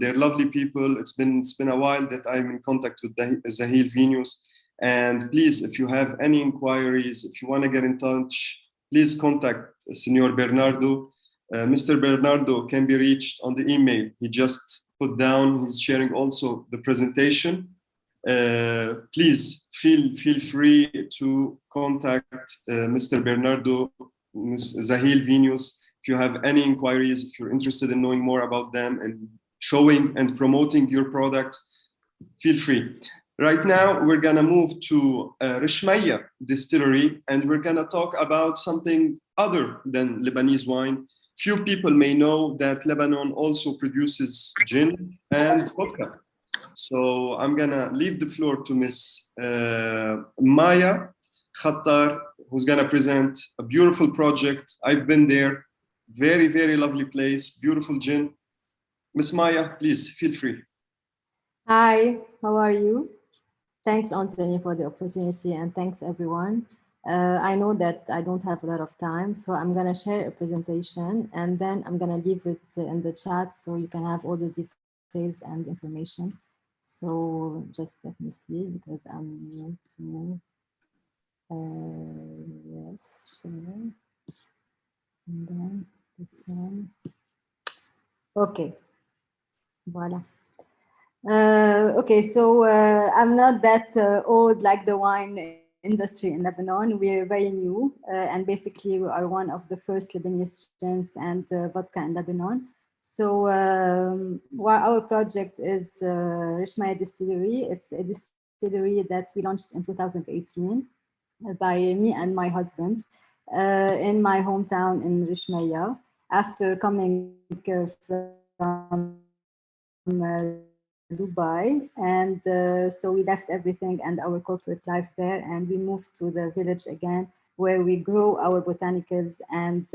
It's been a while that I'm in contact with the Zahil Vinhos. And please, if you have any inquiries, if you want to get in touch, please contact Senor Bernardo. Mr. Bernardo can be reached on the email he just put down. He's sharing also the presentation. Please feel free to contact Mr. Bernardo, Ms. Zahil Vinhos. If you have any inquiries, if you're interested in knowing more about them and showing and promoting your products, feel free. Right now, we're going to move to Rishmaya Distillery, and we're going to talk about something other than Lebanese wine. Few people may know that Lebanon also produces gin and vodka. So I'm going to leave the floor to Miss Maya Khattar, who's going to present a beautiful project. I've been there. Very, very lovely place, beautiful gin. Miss Maya, please feel free. Hi, how are you? Thanks, Anthony, for the opportunity, and thanks, everyone. I know that I don't have a lot of time, so I'm going to share a presentation, and then I'm going to leave it in the chat so you can have all the details and information. So just let me see, because I'm new to, yes, share. And then this one. Okay, voila. Okay, so I'm not that old like the wine industry in Lebanon. We're very new, and basically we are one of the first Lebanese gins and vodka in Lebanon. So our project is Rishmaya Distillery. It's a distillery that we launched in 2018 by me and my husband in my hometown in Rishmaya, after coming from Dubai, and so we left everything and our corporate life there, and we moved to the village again, where we grow our botanicals, and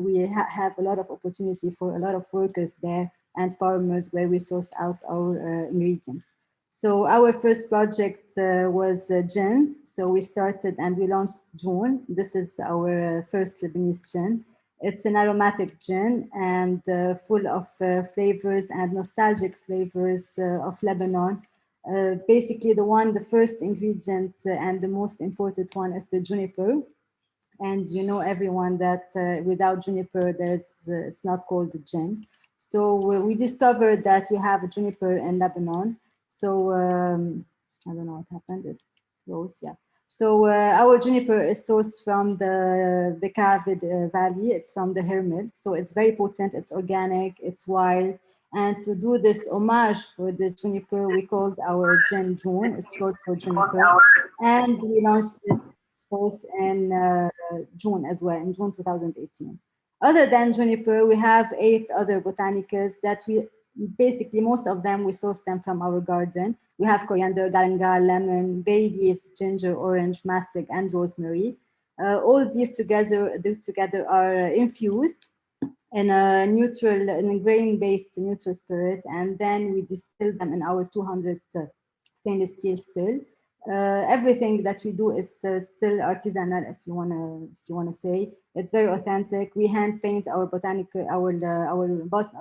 we have a lot of opportunity for a lot of workers there and farmers, where we source out our ingredients. So our first project was gin. So we started and we launched June. This is our first Lebanese gin. It's an aromatic gin and full of flavors and nostalgic flavors of Lebanon. Basically, the first ingredient and the most important one is the juniper. And you know, everyone, that without juniper, it's not called a gin. So we discovered that we have a juniper in Lebanon. So I don't know what happened. It froze, yeah. So our juniper is sourced from the Bekaa Valley. It's from the Hermel. So it's very potent, it's organic, it's wild. And to do this homage for this juniper, we called our gin June. It's short for juniper. And we launched it in June as well, in June 2018. Other than juniper, we have 8 other botanicals that basically, most of them, we source them from our garden. We have coriander, galangal, lemon, bay leaves, ginger, orange, mastic, and rosemary. All these together are infused in a grain-based neutral spirit, and then we distill them in our 200 stainless steel still. Everything that we do is still artisanal, if you wanna say. It's very authentic. We hand paint our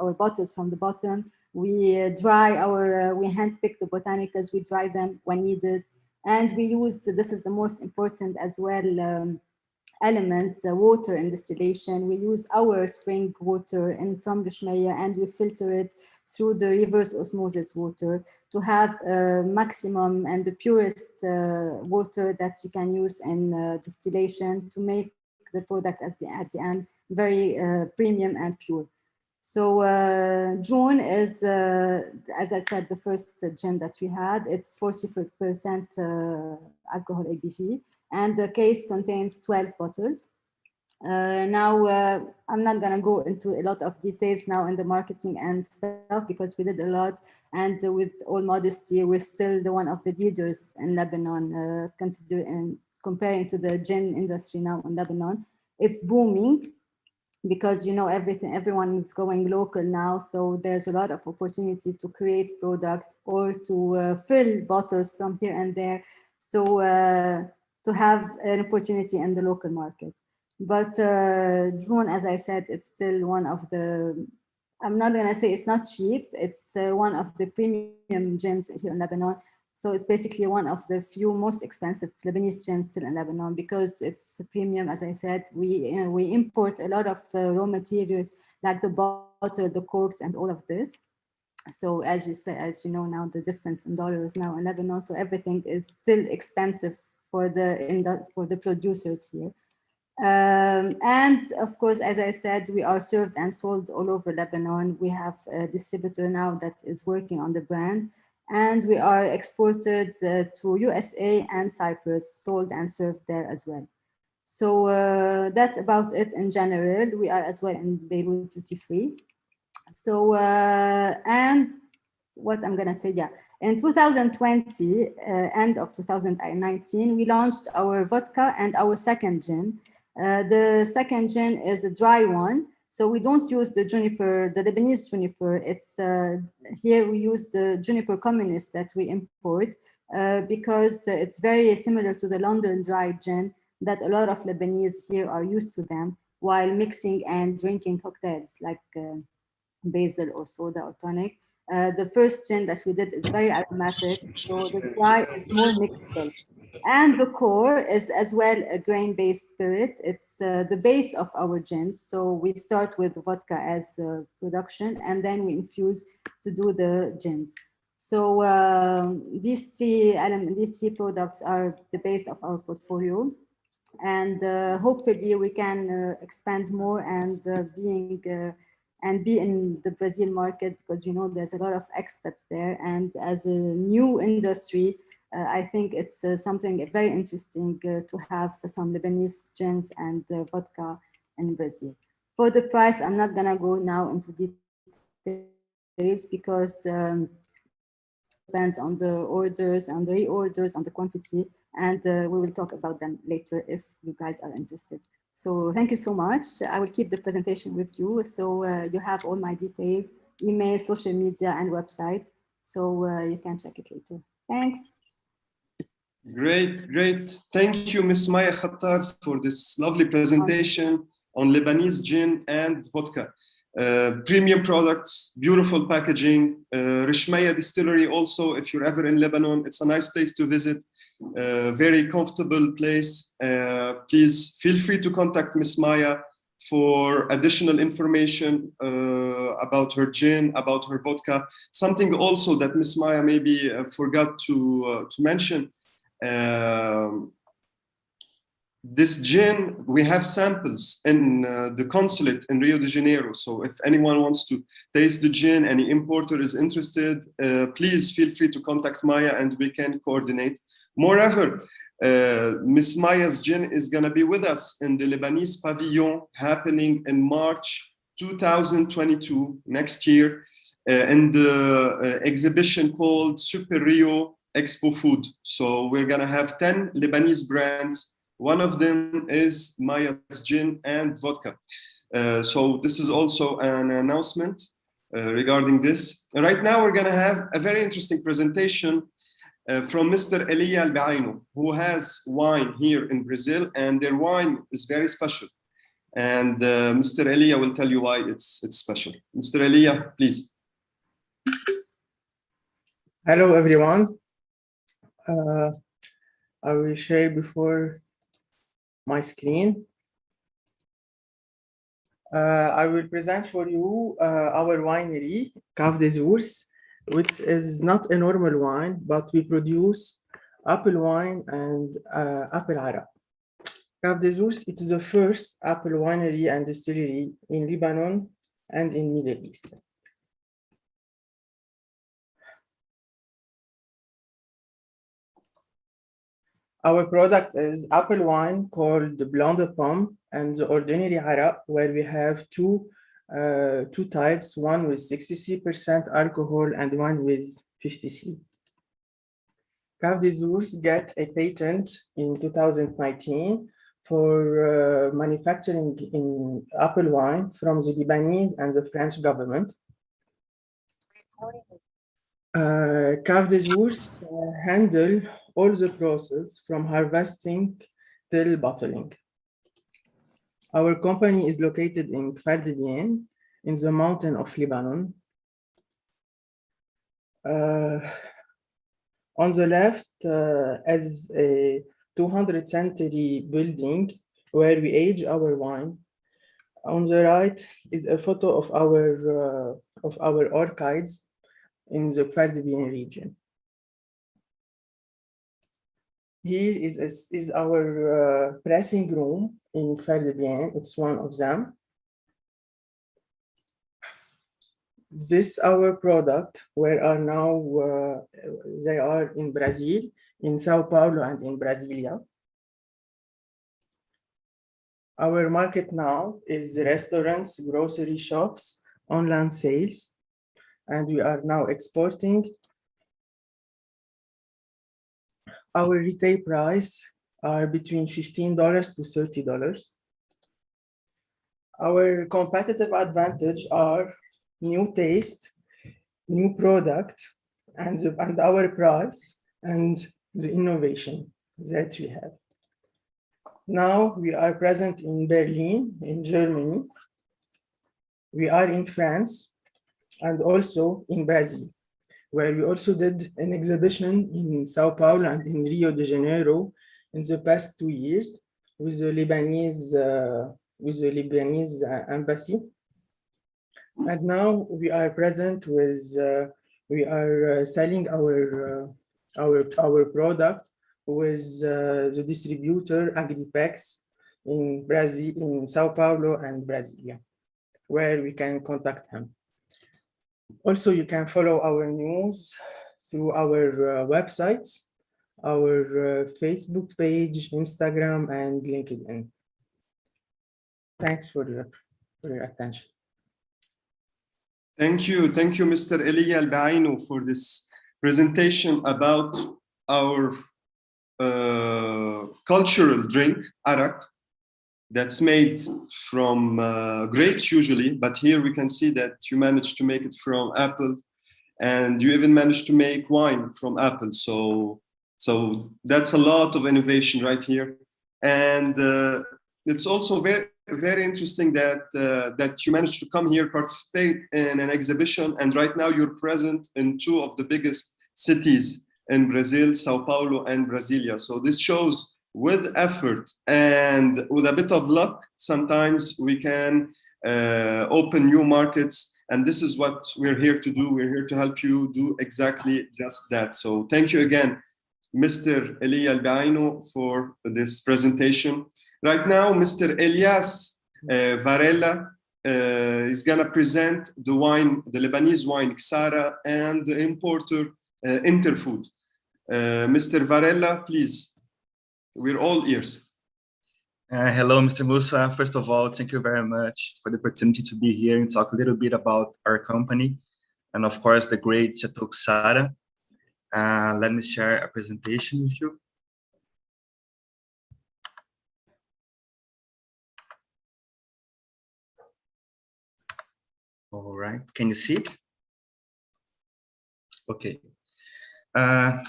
our bottles from the bottom. We dry we hand pick the botanicals. We dry them when needed, and we use, this is the most important as well, element, water in distillation. We use our spring water from Rishmaya, and we filter it through the reverse osmosis water to have maximum and the purest water that you can use in distillation to make the product at the end very premium and pure. So June is, as I said, the first gin that we had. It's 40% alcohol ABV, and the case contains 12 bottles. Now, I'm not going to go into a lot of details now in the marketing and stuff, because we did a lot, and with all modesty, we're still one of the leaders in Lebanon, comparing to the gin industry now in Lebanon. It's booming, because you know, everyone is going local now, so there's a lot of opportunity to create products or to fill bottles from here and there, so to have an opportunity in the local market. But June, as I said, it's still one of the, I'm not gonna say it's not cheap, it's one of the premium gins here in Lebanon. So it's basically one of the few most expensive Lebanese gins still in Lebanon, because it's premium. As I said, we import a lot of raw material, like the bottle, the corks, and all of this. So as you know now, the difference in dollars now in Lebanon, so everything is still expensive for the producers here. And of course, as I said, we are served and sold all over Lebanon. We have a distributor now that is working on the brand. And we are exported to USA and Cyprus, sold and served there as well. So that's about it in general. We are as well in Beirut duty free. So, and what I'm gonna say, yeah. In 2020, end of 2019, we launched our vodka and our second gin. The second gin is a dry one. So we don't use the juniper, the Lebanese juniper. It's here we use the juniper communist that we import because it's very similar to the London dry gin that a lot of Lebanese here are used to them while mixing and drinking cocktails like basil or soda or tonic. The first gin that we did is very aromatic, so the dry is more mixable. And the core is as well a grain-based spirit. It's the base of our gins. So we start with vodka as production, and then we infuse to do the gins. So these three products are the base of our portfolio. And hopefully we can expand more and be in the Brazil market, because there's a lot of expats there. And as a new industry, I think it's something very interesting to have some Lebanese gins and vodka in Brazil. For the price, I'm not gonna go now into details because depends on the orders, on the reorders, on the quantity, and we will talk about them later if you guys are interested. So thank you so much. I will keep the presentation with you. So you have all my details, email, social media, and website. So you can check it later. Thanks. Great, great. Thank you, Ms. Maya Khattar, for this lovely presentation on Lebanese gin and vodka. Premium products, beautiful packaging. Rishmaya Distillery also, if you're ever in Lebanon, it's a nice place to visit. Very comfortable place. Please feel free to contact Ms. Maya for additional information about her gin, about her vodka. Something also that Ms. Maya maybe forgot to mention. This gin, we have samples in the consulate in Rio de Janeiro. So if anyone wants to taste the gin, any importer is interested, please feel free to contact Maya and we can coordinate. Moreover, Miss Maya's gin is going to be with us in the Lebanese pavilion happening in March 2022, next year, in the exhibition called Super Rio Expo Food. So we're going to have 10 Lebanese brands. One of them is Maya's gin and vodka. So this is also an announcement regarding this. Right now, we're going to have a very interesting presentation from Mr. Elia Al-Baino, who has wine here in Brazil, and their wine is very special. And Mr. Elia will tell you why it's special. Mr. Elia, please. Hello, everyone. I will share before my screen. I will present for you our winery, Cave des Ours, which is not a normal wine, but we produce apple wine and apple Arab. Cave des Ours, it is the first apple winery and distillery in Lebanon and in Middle East. Our product is apple wine called the Blanc de Pomme and the ordinary Arab, where we have two types, one with 63% alcohol and one with 53%. Cave des Ours get a patent in 2019 for manufacturing in apple wine from the Lebanese and the French government. Cave des Ours handle all the process from harvesting till bottling. Our company is located in Kfar Dibien, in the mountain of Lebanon. On the left is a 200th century building where we age our wine. On the right is a photo of our orchids in the Kfar Dibien region. Here is our pressing room in Kfar Dibien. It's one of them. This our product, where are now they are in Brazil, in Sao Paulo and in Brasília. Our market now is restaurants, grocery shops, online sales, and we are now exporting. Our retail price are between $15 to $30. Our competitive advantage are new taste, new product, and our price, and the innovation that we have. Now we are present in Berlin, in Germany. We are in France and also in Brazil, where we also did an exhibition in Sao Paulo and in Rio de Janeiro in the past 2 years with the Lebanese embassy. And now we are present with, we are selling our product with the distributor Agripex in Brazil, in Sao Paulo and Brasília, where we can contact him. Also, you can follow our news through our websites, our Facebook page, Instagram, and LinkedIn. Thanks for your attention. Thank you, Mr. Elia Al-Baino, for this presentation about our cultural drink, arak, that's made from grapes usually, but here we can see that you managed to make it from apple, and you even managed to make wine from apple. So that's a lot of innovation right here. And it's also very interesting that you managed to come here, participate in an exhibition, and right now you're present in 2 of the biggest cities in Brazil, Sao Paulo and Brasília. So this shows with effort and with a bit of luck, sometimes we can open new markets. And this is what we're here to do. We're here to help you do exactly just that. So thank you again, Mr. Elia Al-Baino, for this presentation. Right now, Mr. Elias Varela is gonna present the wine, the Lebanese wine, Ksara, and the importer, Interfood. Mr. Varela, please. We're all ears. Hello, Mr. Musa. First of all, thank you very much for the opportunity to be here and talk a little bit about our company and, of course, the great Chateau Ksara. Let me share a presentation with you. All right, can you see it? Okay.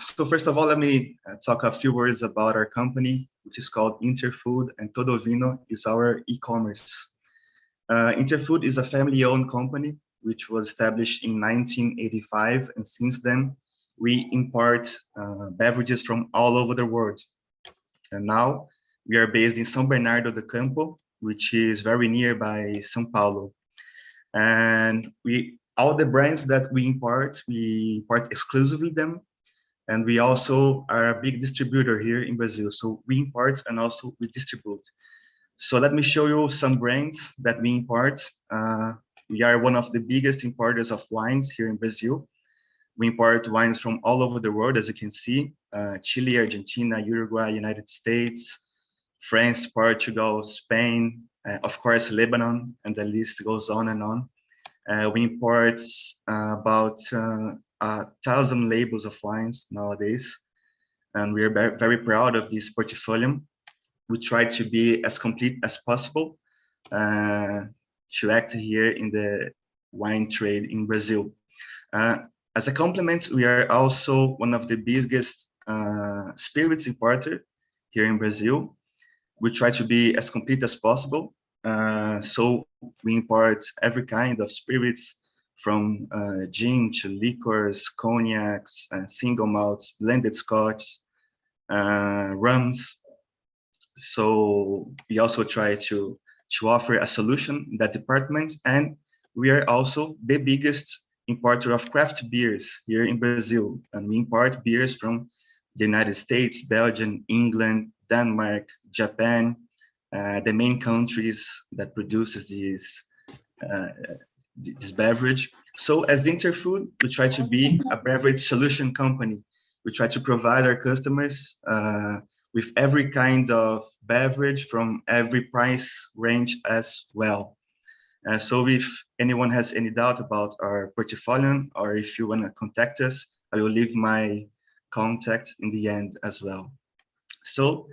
So first of all, let me talk a few words about our company, which is called Interfood, and Todo Vinho is our e-commerce. Interfood is a family-owned company, which was established in 1985, and since then, we import beverages from all over the world. And now, we are based in São Bernardo do Campo, which is very nearby São Paulo. And all the brands that we import exclusively them. And we also are a big distributor here in Brazil. So we import and also we distribute. So let me show you some brands that we import. We are one of the biggest importers of wines here in Brazil. We import wines from all over the world, as you can see, Chile, Argentina, Uruguay, United States, France, Portugal, Spain, of course, Lebanon, and the list goes on and on. We import about 1,000 labels of wines nowadays, and we are very proud of this portfolio. We try to be as complete as possible to act here in the wine trade in Brazil. As a complement, we are also one of the biggest spirits importer here in Brazil. We try to be as complete as possible. So we import every kind of spirits, from gin to liquors, cognacs, single malts, blended scotch, rums. So we also try to offer a solution in that department. And we are also the biggest importer of craft beers here in Brazil. And we import beers from the United States, Belgium, England, Denmark, Japan, the main countries that produces this beverage. So as Interfood, we try to be a beverage solution company. We try to provide our customers with every kind of beverage from every price range as well. So if anyone has any doubt about our portfolio, or if you want to contact us, I will leave my contact in the end as well. So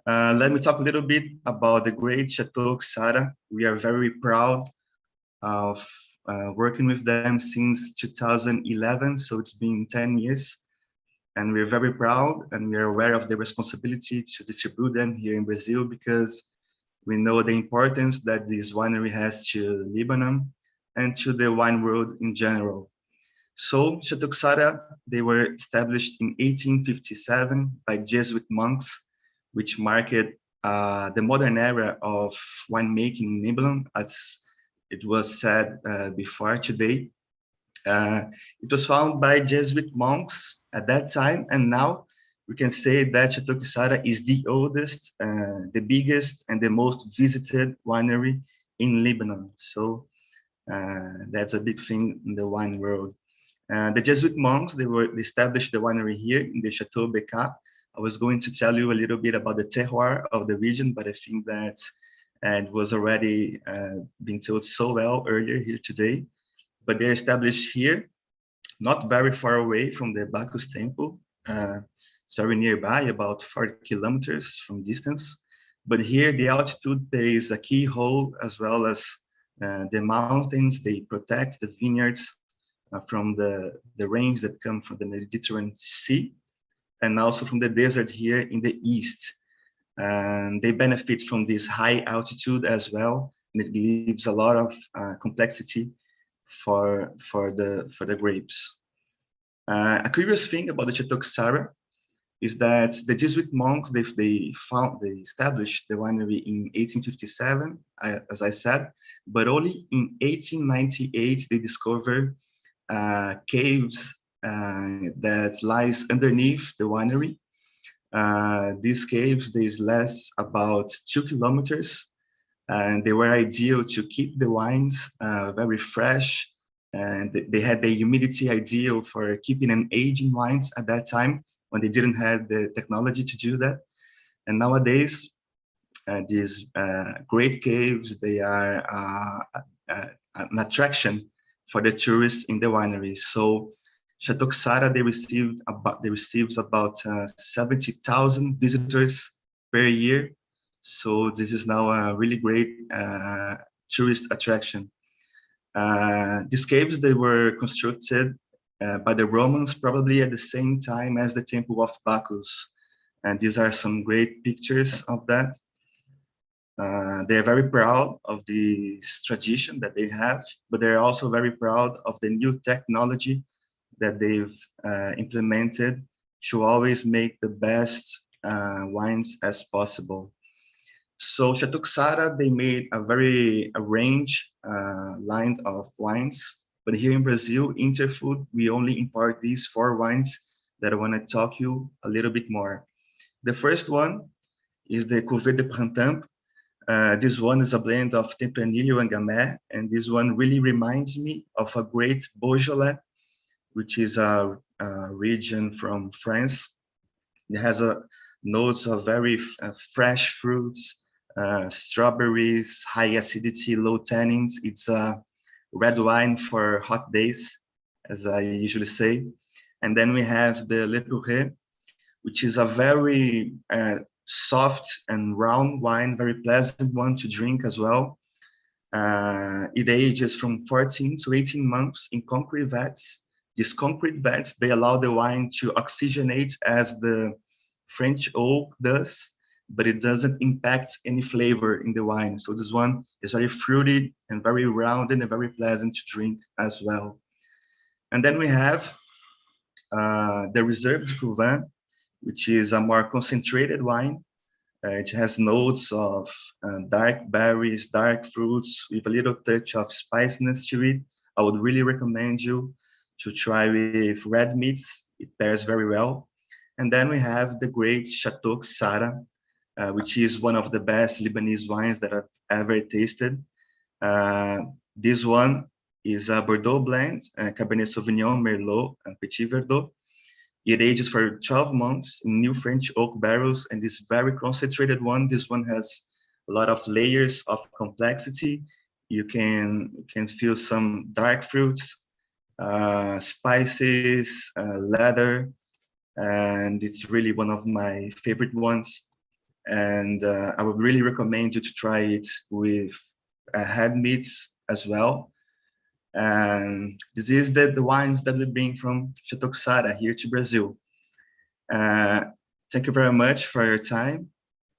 Let me talk a little bit about the great Chateau Xara. We are very proud of working with them since 2011, so it's been 10 years. And we're very proud and we are aware of the responsibility to distribute them here in Brazil because we know the importance that this winery has to Lebanon and to the wine world in general. So Chateau Xara, they were established in 1857 by Jesuit monks, which marked the modern era of winemaking in Lebanon, as it was said before today. It was founded by Jesuit monks at that time, and now we can say that Chateau Xara is the oldest, the biggest, and the most visited winery in Lebanon. So that's a big thing in the wine world. The Jesuit monks, they established the winery here in the Chateau Beca. I was going to tell you a little bit about the terroir of the region, but I think that it was already being told so well earlier here today. But they're established here, not very far away from the Bacchus Temple. It's very nearby, about 40 kilometers from distance. But here, the altitude plays a key role, as well as the mountains. They protect the vineyards from the rains that come from the Mediterranean Sea, and also from the desert here in the east. And they benefit from this high altitude as well, and it gives a lot of complexity for the grapes. A curious thing about the Chateau Xara is that the Jesuit monks, they established the winery in 1857, as I said, but only in 1898 they discovered caves that lies underneath the winery. These caves, they last about 2 kilometers, and they were ideal to keep the wines very fresh, and they had the humidity ideal for keeping and aging wines at that time when they didn't have the technology to do that. And nowadays, these great caves, they are an attraction for the tourists in the winery. So Chateau Xara, they receives about 70,000 visitors per year. So this is now a really great tourist attraction. These caves, they were constructed by the Romans, probably at the same time as the Temple of Bacchus. And these are some great pictures of that. They're very proud of this tradition that they have, but they're also very proud of the new technology that they've implemented to always make the best wines as possible. So Chateau Xara, they made a range line of wines, but here in Brazil, Interfood, we only import these 4 wines that I want to talk you a little bit more. The first one is the Cuvée de Printemps. This one is a blend of Tempranillo and Gamay, and this one really reminds me of a great Beaujolais, which is a region from France. It has notes of very fresh fruits, strawberries, high acidity, low tannins. It's a red wine for hot days, as I usually say. And then we have the Le Pourret, which is a very soft and round wine, very pleasant one to drink as well. It ages from 14 to 18 months in concrete vats. These concrete vats, they allow the wine to oxygenate as the French oak does, but it doesn't impact any flavor in the wine. So this one is very fruity and very rounded and very pleasant to drink as well. And then we have the Reserve de Couvin, which is a more concentrated wine. It has notes of dark berries, dark fruits, with a little touch of spiciness to it. I would really recommend you to try with red meats. It pairs very well. And then we have the great Chateau Xara, which is one of the best Lebanese wines that I've ever tasted. This one is a Bordeaux blend, Cabernet Sauvignon, Merlot, and Petit Verdot. It ages for 12 months in new French oak barrels, and this very concentrated one, this one has a lot of layers of complexity. You can feel some dark fruits, spices, leather, and it's really one of my favorite ones. and I would really recommend you to try it with head meats as well. And this is the wines that we bring from Chateau Xara here to Brazil. Thank you very much for your time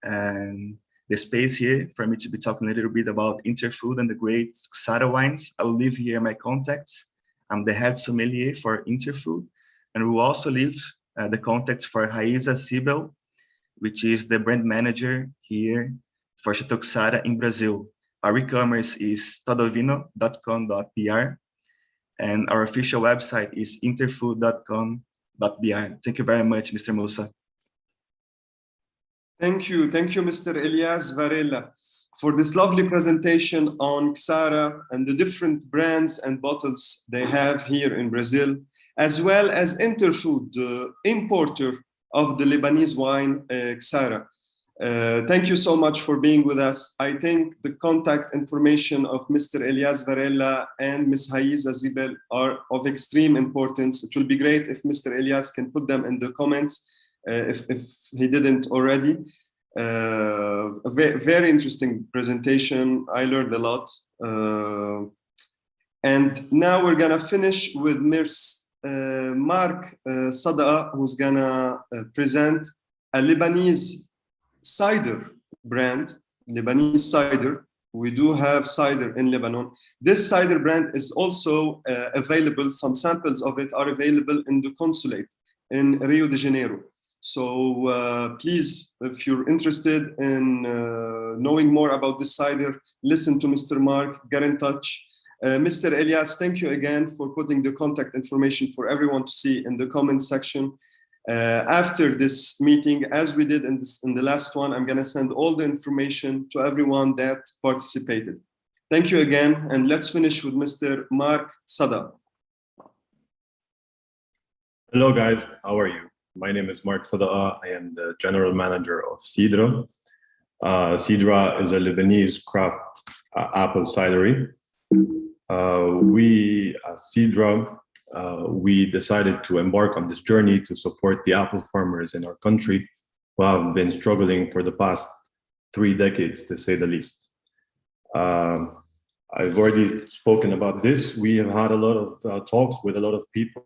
and the space here for me to be talking a little bit about Interfood and the great Xara wines. I will leave here my contacts. I'm the head sommelier for Interfood, and we will also leave the contacts for Raíza Sibel, which is the brand manager here for Chateau Xara in Brazil. Our e-commerce is todovino.com.br, and our official website is interfood.com.br. Thank you very much, Mr. Musa. Thank you, Mr. Elias Varela, for this lovely presentation on Xara and the different brands and bottles they have here in Brazil, as well as Interfood, the importer of the Lebanese wine, Xara. Thank you so much for being with us. I think the contact information of Mr. Elias Varela and Ms. Raíza Sibel are of extreme importance. It will be great if Mr. Elias can put them in the comments if he didn't already. A very interesting presentation. I learned a lot. And now we're gonna finish with Ms. Mark Sada, who's gonna present a Lebanese cider brand, Lebanese cider. We do have cider in Lebanon. This cider brand is also available. Some samples of it are available in the consulate in Rio de Janeiro. So please, if you're interested in knowing more about this cider, listen to Mr. Mark, get in touch. Mr. Elias, thank you again for putting the contact information for everyone to see in the comment section. After this meeting, as we did in the last one, I'm gonna send all the information to everyone that participated. Thank you again, and let's finish with Mr. Mark Sada. Hello guys, how are you? My name is Mark Sada'a. I am the general manager of Sidra. Sidra is a Lebanese craft apple cidery. We, as Sidra, we decided to embark on this journey to support the apple farmers in our country who have been struggling for the past 3 decades, to say the least. I've already spoken about this. We have had a lot of talks with a lot of people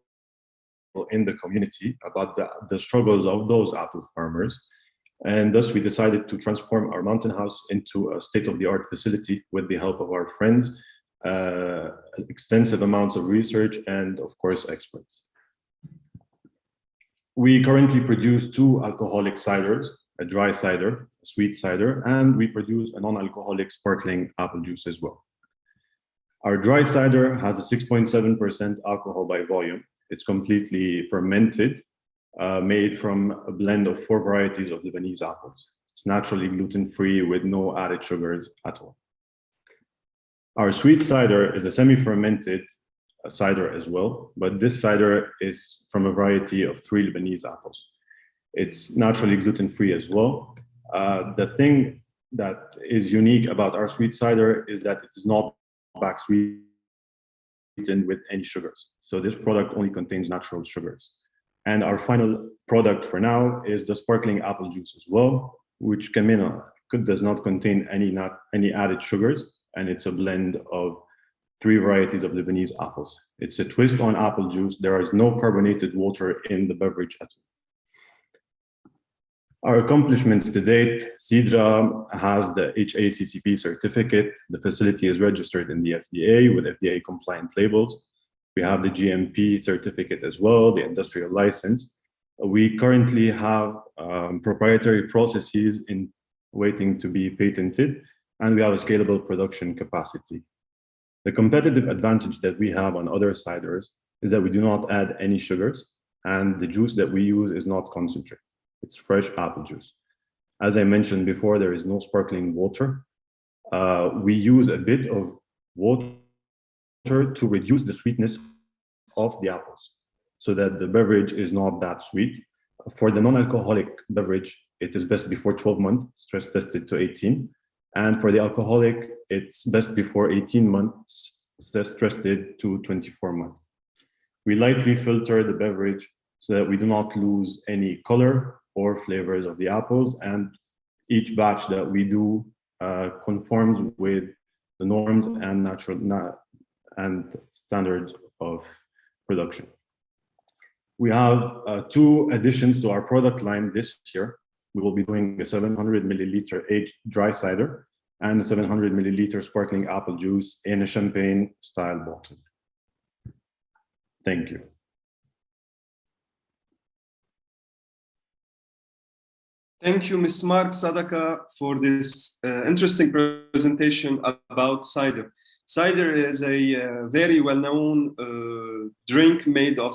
in the community about the struggles of those apple farmers. And thus we decided to transform our mountain house into a state-of-the-art facility with the help of our friends, extensive amounts of research, and of course, experts. We currently produce 2 alcoholic ciders, a dry cider, a sweet cider, and we produce a non-alcoholic sparkling apple juice as well. Our dry cider has a 6.7% alcohol by volume. It's completely fermented, made from a blend of 4 varieties of Lebanese apples. It's naturally gluten-free with no added sugars at all. Our sweet cider is a semi-fermented cider as well, but this cider is from a variety of 3 Lebanese apples. It's naturally gluten-free as well. The thing that is unique about our sweet cider is that it is not back sweetened with any sugars. So this product only contains natural sugars. And our final product for now is the sparkling apple juice as well, which does not contain any added sugars, and it's a blend of 3 varieties of Lebanese apples. It's a twist on apple juice. There is no carbonated water in the beverage at all. Our accomplishments to date: Sidra has the HACCP certificate. The facility is registered in the FDA with FDA compliant labels. We have the GMP certificate as well, the industrial license. We currently have proprietary processes waiting to be patented, and we have a scalable production capacity. The competitive advantage that we have on other ciders is that we do not add any sugars, and the juice that we use is not concentrate. It's fresh apple juice. As I mentioned before, there is no sparkling water. We use a bit of water to reduce the sweetness of the apples so that the beverage is not that sweet. For the non-alcoholic beverage, it is best before 12 months, stress tested to 18. And for the alcoholic, it's best before 18 months, stress tested to 24 months. We lightly filter the beverage so that we do not lose any color or flavors of the apples, and each batch that we do conforms with the norms and and standards of production. We have 2 additions to our product line this year. We will be doing a 700 milliliter aged dry cider and a 700 milliliter sparkling apple juice in a champagne style bottle. Thank you. Thank you, Ms. Mark Sadaka, for this interesting presentation about cider. Cider is a very well-known drink made of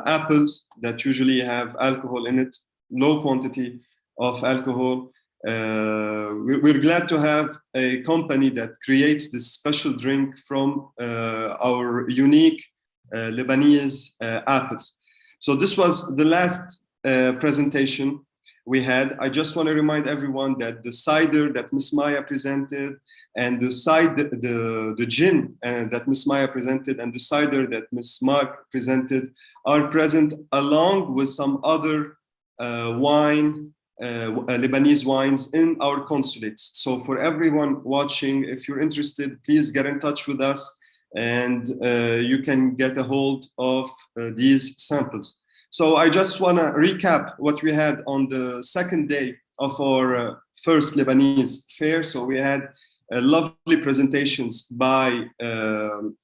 apples that usually have alcohol in it, low quantity of alcohol. We're glad to have a company that creates this special drink from our unique Lebanese apples. So this was the last presentation we had. I just want to remind everyone that the cider that Ms. Maya presented and the gin that Ms. Maya presented and the cider that Ms. Mark presented are present along with some other Lebanese wines in our consulates. So for everyone watching, if you're interested, please get in touch with us and you can get a hold of these samples. So I just want to recap what we had on the second day of our first Lebanese fair. So we had lovely presentations by an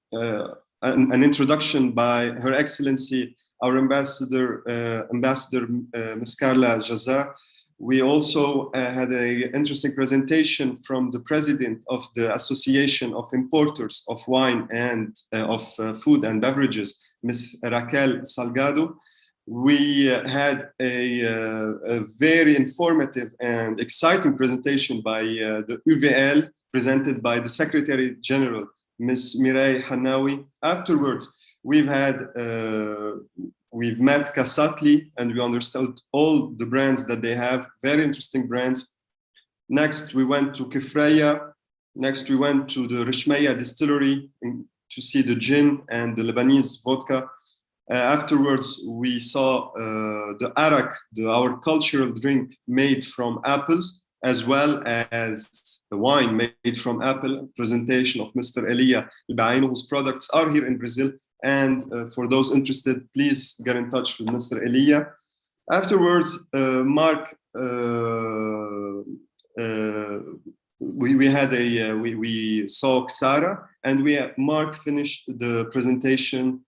introduction by Her Excellency, our Ambassador Ms. Carla Jaza. We also had an interesting presentation from the President of the Association of Importers of Wine and of Food and Beverages, Ms. Raquel Salgado. We had a very informative and exciting presentation by the UVL, presented by the Secretary General, Ms. Mireille Hanawi. Afterwards, we've met Kasatli and we understood all the brands that they have, very interesting brands. Next, we went to Kefraya. Next, we went to the Rishmeya distillery to see the gin and the Lebanese vodka. Afterwards, we saw the arak, our cultural drink made from apples, as well as the wine made from apple, presentation of Mr. Elia Ibaino, whose products are here in Brazil. And for those interested, please get in touch with Mr. Elia. Afterwards, Mark, we saw Ksara, and Mark finished the presentation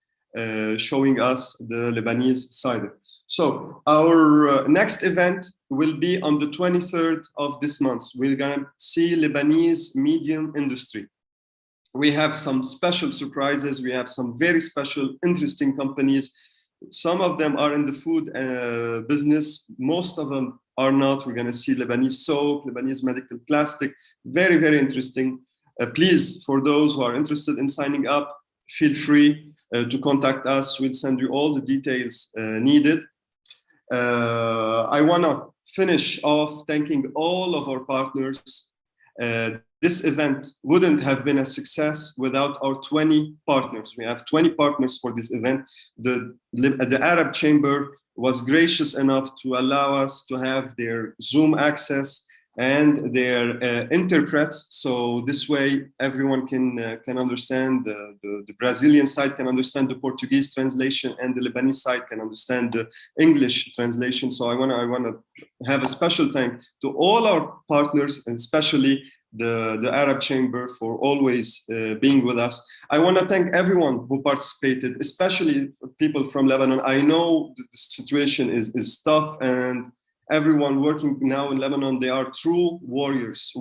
showing us the Lebanese cider. So our next event will be on the 23rd of this month. We're gonna see Lebanese medium industry. We have some special surprises. We have some very special, interesting companies. Some of them are in the food business. Most of them are not. We're gonna see Lebanese soap, Lebanese medical plastic. Very, very interesting. Please, for those who are interested in signing up, feel free to contact us. We'll send you all the details needed. I want to finish off thanking all of our partners. This event wouldn't have been a success without our 20 partners. We have 20 partners for this event. The Arab Chamber was gracious enough to allow us to have their Zoom access and their interprets. So this way, everyone can understand, the Brazilian side can understand the Portuguese translation, and the Lebanese side can understand the English translation. So I wanna have a special thank to all our partners, and especially the Arab Chamber, for always being with us. I want to thank everyone who participated, especially people from Lebanon. I know the situation is tough, and everyone working now in Lebanon, they are true warriors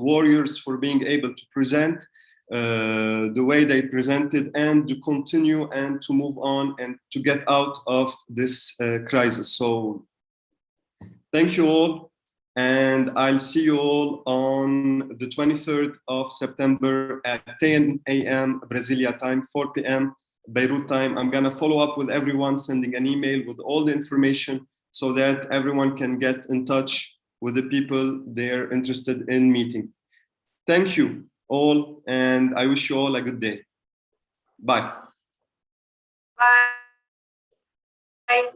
for being able to present the way they presented, and to continue and to move on and to get out of this crisis. So thank you all, and I'll see you all on the 23rd of September at 10 a.m. Brasilia time, 4 p.m. Beirut time. I'm gonna follow up with everyone, sending an email with all the information, so that everyone can get in touch with the people they're interested in meeting. Thank you all, and I wish you all a good day. Bye. Bye. Bye.